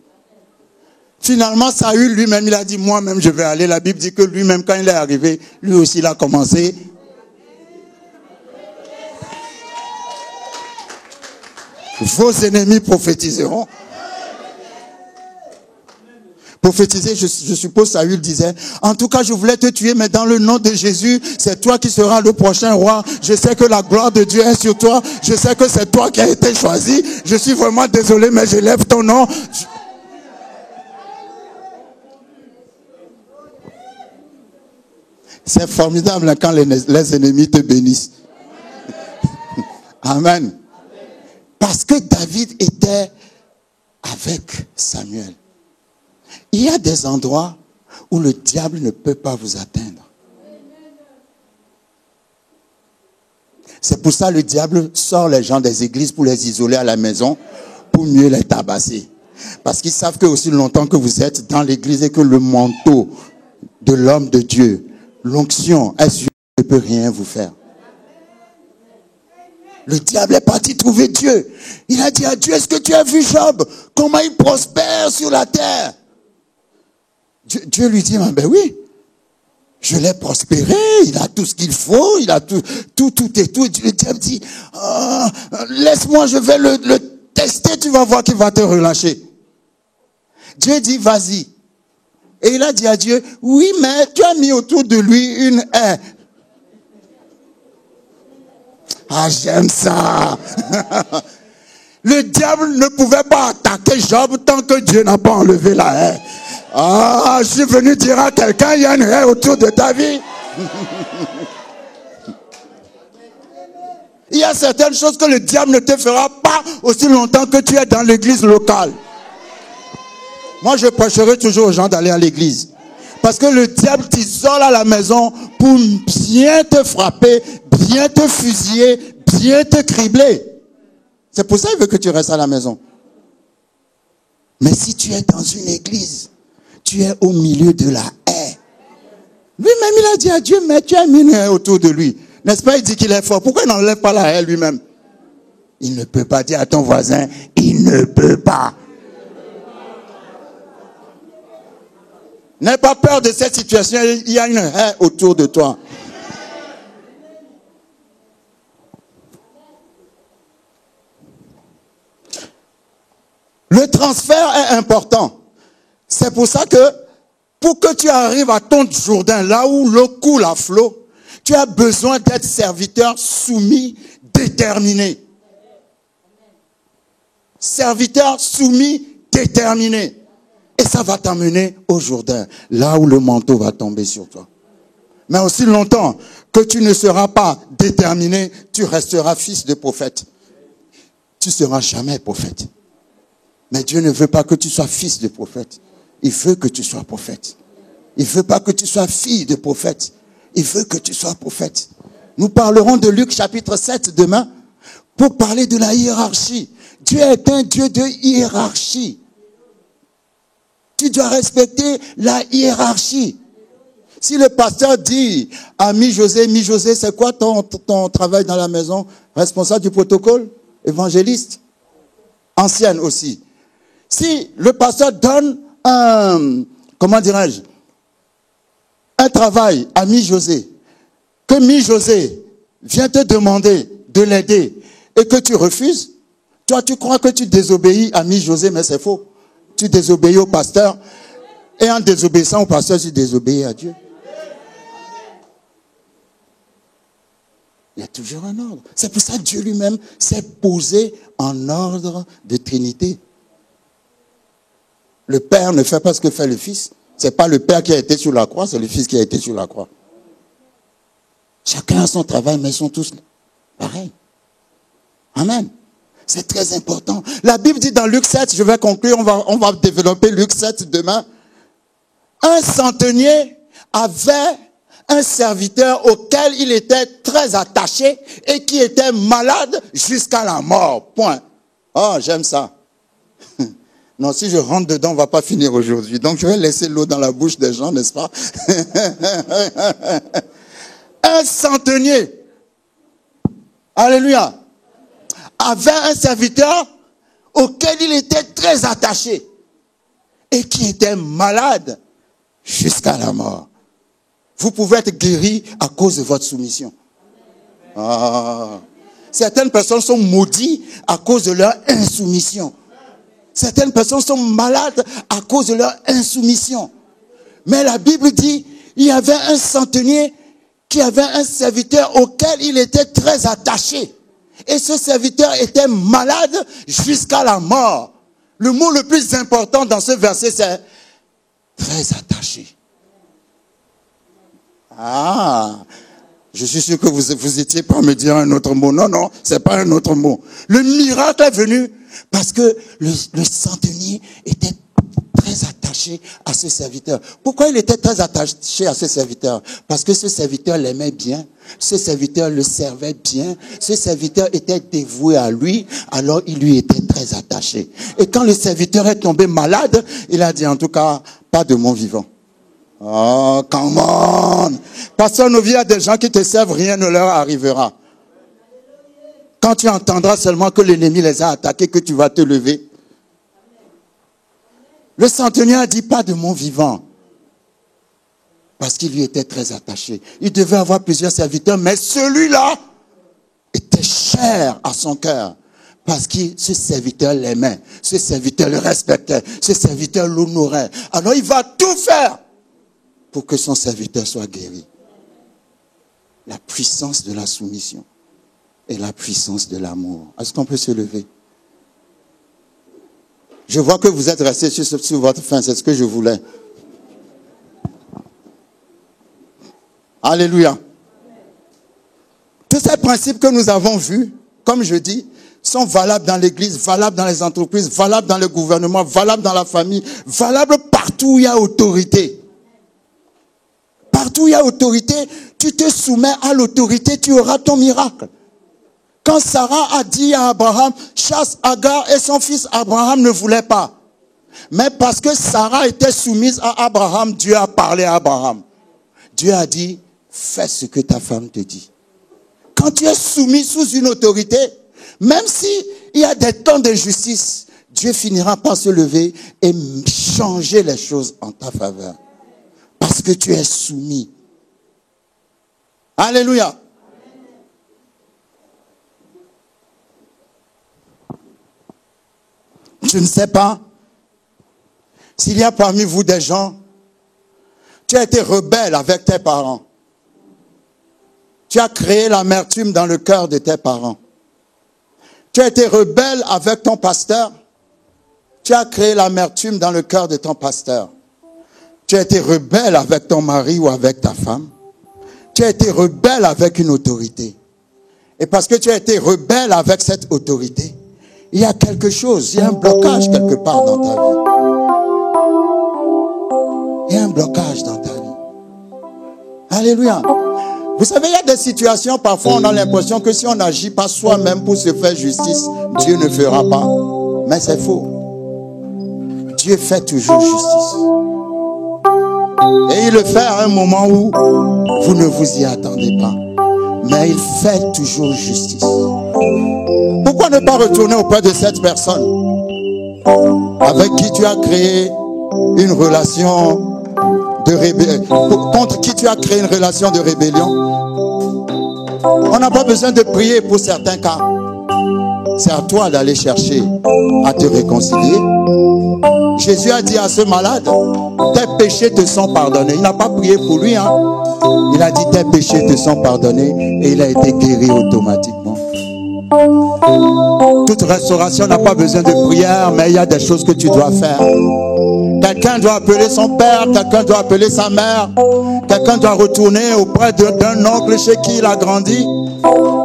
Finalement, Saül lui-même, il a dit, moi-même, je vais aller. La Bible dit que lui-même, quand il est arrivé, lui aussi, il a commencé. Vos ennemis prophétiseront. Prophétiser, je suppose, Saül disait, en tout cas, je voulais te tuer, mais dans le nom de Jésus, c'est toi qui seras le prochain roi. Je sais que la gloire de Dieu est sur toi. Je sais que c'est toi qui as été choisi. Je suis vraiment désolé, mais je lève ton nom. C'est formidable hein, quand les ennemis te bénissent. Amen. Parce que David était avec Samuel. Il y a des endroits où le diable ne peut pas vous atteindre. C'est pour ça que le diable sort les gens des églises pour les isoler à la maison, pour mieux les tabasser. Parce qu'ils savent que aussi longtemps que vous êtes dans l'église et que le manteau de l'homme de Dieu, l'onction, ne peut rien vous faire. Le diable est parti trouver Dieu. Il a dit à Dieu, est-ce que tu as vu Job? Comment il prospère sur la terre? Dieu lui dit, ben oui, je l'ai prospéré, il a tout ce qu'il faut, il a tout. Et le diable dit, oh, laisse-moi, je vais le tester, tu vas voir qu'il va te relâcher. Dieu dit, vas-y. Et il a dit à Dieu, oui, mais tu as mis autour de lui une haie. Ah, j'aime ça. Le diable ne pouvait pas attaquer Job tant que Dieu n'a pas enlevé la haie. Ah, je suis venu dire à quelqu'un, il y a une haie autour de ta vie. Il y a certaines choses que le diable ne te fera pas aussi longtemps que tu es dans l'église locale. Moi, je prêcherai toujours aux gens d'aller à l'église. Parce que le diable t'isole à la maison pour bien te frapper, bien te fusiller, bien te cribler. C'est pour ça qu'il veut que tu restes à la maison. Mais si tu es dans une église, tu es au milieu de la haie. Lui-même, il a dit à Dieu, mais tu as mis une haie autour de lui. N'est-ce pas? Il dit qu'il est fort. Pourquoi il n'enlève pas la haie lui-même? Il ne peut pas dire à ton voisin, il ne peut pas. N'aie pas peur de cette situation, il y a une haie autour de toi. Le transfert est important. C'est pour ça que, pour que tu arrives à ton Jourdain, là où l'eau coule à flot, tu as besoin d'être serviteur soumis, déterminé. Serviteur soumis, déterminé. Et ça va t'amener au Jourdain, là où le manteau va tomber sur toi. Mais aussi longtemps que tu ne seras pas déterminé, tu resteras fils de prophète. Tu ne seras jamais prophète. Mais Dieu ne veut pas que tu sois fils de prophète. Il veut que tu sois prophète. Il ne veut pas que tu sois fille de prophète. Il veut que tu sois prophète. Nous parlerons de Luc chapitre 7 demain pour parler de la hiérarchie. Dieu est un Dieu de hiérarchie. Tu dois respecter la hiérarchie. Si le pasteur dit à Mi-José, c'est quoi ton travail dans la maison? Responsable du protocole? Évangéliste? Ancienne aussi. Si le pasteur donne un travail à Mi-José, que Mi-José vient te demander de l'aider et que tu refuses, toi tu crois que tu désobéis à Mi-José, mais c'est faux. Tu désobéis au pasteur et en désobéissant au pasteur, tu désobéis à Dieu. Il y a toujours un ordre. C'est pour ça que Dieu lui-même s'est posé en ordre de Trinité. Le Père ne fait pas ce que fait le Fils. C'est pas le Père qui a été sur la croix, c'est le Fils qui a été sur la croix. Chacun a son travail, mais ils sont tous pareils. Amen. C'est très important. La Bible dit dans Luc 7, je vais conclure, on va développer Luc 7 demain. Un centenier avait un serviteur auquel il était très attaché et qui était malade jusqu'à la mort. Point. Oh, j'aime ça. Non, si je rentre dedans, on ne va pas finir aujourd'hui. Donc, je vais laisser l'eau dans la bouche des gens, n'est-ce pas? Un centenier, alléluia, avait un serviteur auquel il était très attaché et qui était malade jusqu'à la mort. Vous pouvez être guéri à cause de votre soumission. Certaines personnes sont maudites à cause de leur insoumission. Certaines personnes sont malades à cause de leur insoumission. Mais la Bible dit, il y avait un centenier qui avait un serviteur auquel il était très attaché. Et ce serviteur était malade jusqu'à la mort. Le mot le plus important dans ce verset, c'est très attaché. Je suis sûr que vous étiez pas à me dire un autre mot. Non, c'est pas un autre mot. Le miracle est venu parce que le centenier était très attaché à ce serviteur. Pourquoi il était très attaché à ce serviteur? Parce que ce serviteur l'aimait bien. Ce serviteur le servait bien. Ce serviteur était dévoué à lui. Alors il lui était très attaché. Et quand le serviteur est tombé malade, il a dit en tout cas, pas de mon vivant. Oh, come on! Pasteur Novi, il y a des gens qui te servent, rien ne leur arrivera. Quand tu entendras seulement que l'ennemi les a attaqués, que tu vas te lever. Le centenier a dit pas de mon vivant. Parce qu'il lui était très attaché. Il devait avoir plusieurs serviteurs, mais celui-là était cher à son cœur. Parce que ce serviteur l'aimait. Ce serviteur le respectait. Ce serviteur l'honorait. Alors il va tout faire pour que son serviteur soit guéri. La puissance de la soumission et la puissance de l'amour. Est-ce qu'on peut se lever? Je vois que vous êtes restés sur votre faim, c'est ce que je voulais. Alléluia. Tous ces principes que nous avons vus, comme je dis, sont valables dans l'église, valables dans les entreprises, valables dans le gouvernement, valables dans la famille, valables partout où il y a autorité. Partout où il y a autorité, tu te soumets à l'autorité, tu auras ton miracle. Quand Sarah a dit à Abraham, chasse Agar et son fils, Abraham ne voulait pas. Mais parce que Sarah était soumise à Abraham, Dieu a parlé à Abraham. Dieu a dit, fais ce que ta femme te dit. Quand tu es soumis sous une autorité, même s'il y a des temps d'injustice, Dieu finira par se lever et changer les choses en ta faveur. Parce que tu es soumis. Alléluia. Je ne sais pas s'il y a parmi vous des gens, tu as été rebelle avec tes parents. Tu as créé l'amertume dans le cœur de tes parents. Tu as été rebelle avec ton pasteur. Tu as créé l'amertume dans le cœur de ton pasteur. Tu as été rebelle avec ton mari ou avec ta femme. tu as été rebelle avec une autorité. Et parce que tu as été rebelle avec cette autorité, il y a quelque chose, il y a un blocage quelque part dans ta vie. Il y a un blocage dans ta vie. Alléluia. Vous savez, il y a des situations, parfois on a l'impression que si on n'agit pas soi-même pour se faire justice, Dieu ne fera pas. Mais c'est faux. Dieu fait toujours justice. Et il le fait à un moment où vous ne vous y attendez pas. Mais il fait toujours justice. Pourquoi ne pas retourner auprès de cette personne avec qui tu as créé une relation de rébellion, contre qui tu as créé une relation de rébellion? On n'a pas besoin de prier pour certains cas. C'est à toi d'aller chercher à te réconcilier. Jésus a dit à ce malade, tes péchés te sont pardonnés. Il n'a pas prié pour lui, hein. Il a dit, tes péchés te sont pardonnés, et il a été guéri automatiquement. Toute restauration n'a pas besoin de prière, mais il y a des choses que tu dois faire. Quelqu'un doit appeler son père, quelqu'un doit appeler sa mère, quelqu'un doit retourner auprès d'un oncle chez qui il a grandi.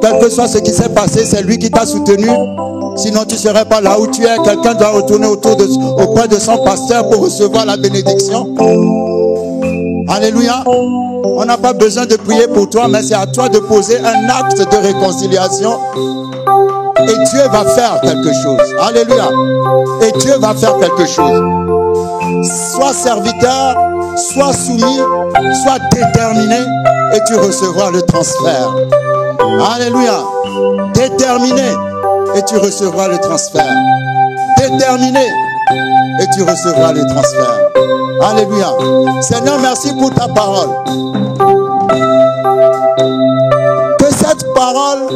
Quel que soit ce qui s'est passé, c'est lui qui t'a soutenu. Sinon, tu ne serais pas là où tu es. Quelqu'un doit retourner auprès de son pasteur pour recevoir la bénédiction. Alléluia. On n'a pas besoin de prier pour toi, mais c'est à toi de poser un acte de réconciliation. Et Dieu va faire quelque chose. Alléluia. Et Dieu va faire quelque chose. Sois serviteur, sois soumis, sois déterminé, et tu recevras le transfert. Alléluia. Déterminé, et tu recevras le transfert. Déterminé, et tu recevras le transfert. Alléluia. Seigneur, merci pour ta parole. Que cette parole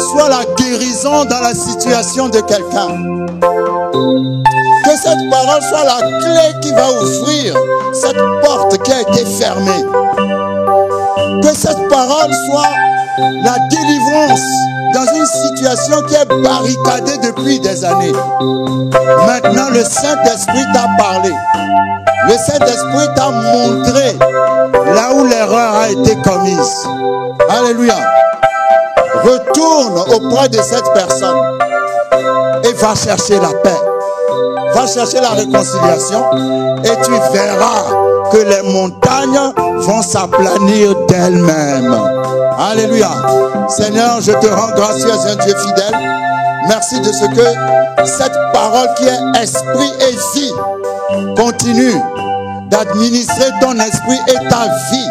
soit la guérison dans la situation de quelqu'un. Que cette parole soit la clé qui va ouvrir cette porte qui a été fermée. Que cette parole soit la délivrance dans une situation qui est barricadée depuis des années. Maintenant, le Saint-Esprit t'a parlé. Le Saint-Esprit t'a montré là où l'erreur a été commise. Alléluia. Retourne auprès de cette personne et va chercher la paix. Va chercher la réconciliation et tu verras que les montagnes vont s'aplanir d'elles-mêmes. Alléluia. Seigneur, je te rends grâce, tu es un Dieu fidèle. Merci de ce que cette parole qui est esprit et vie continue d'administrer ton esprit et ta vie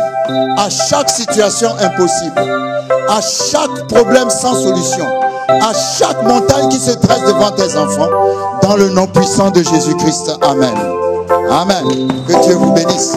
à chaque situation impossible, à chaque problème sans solution, à chaque montagne qui se dresse devant tes enfants, dans le nom puissant de Jésus-Christ. Amen. Amen. Que Dieu vous bénisse.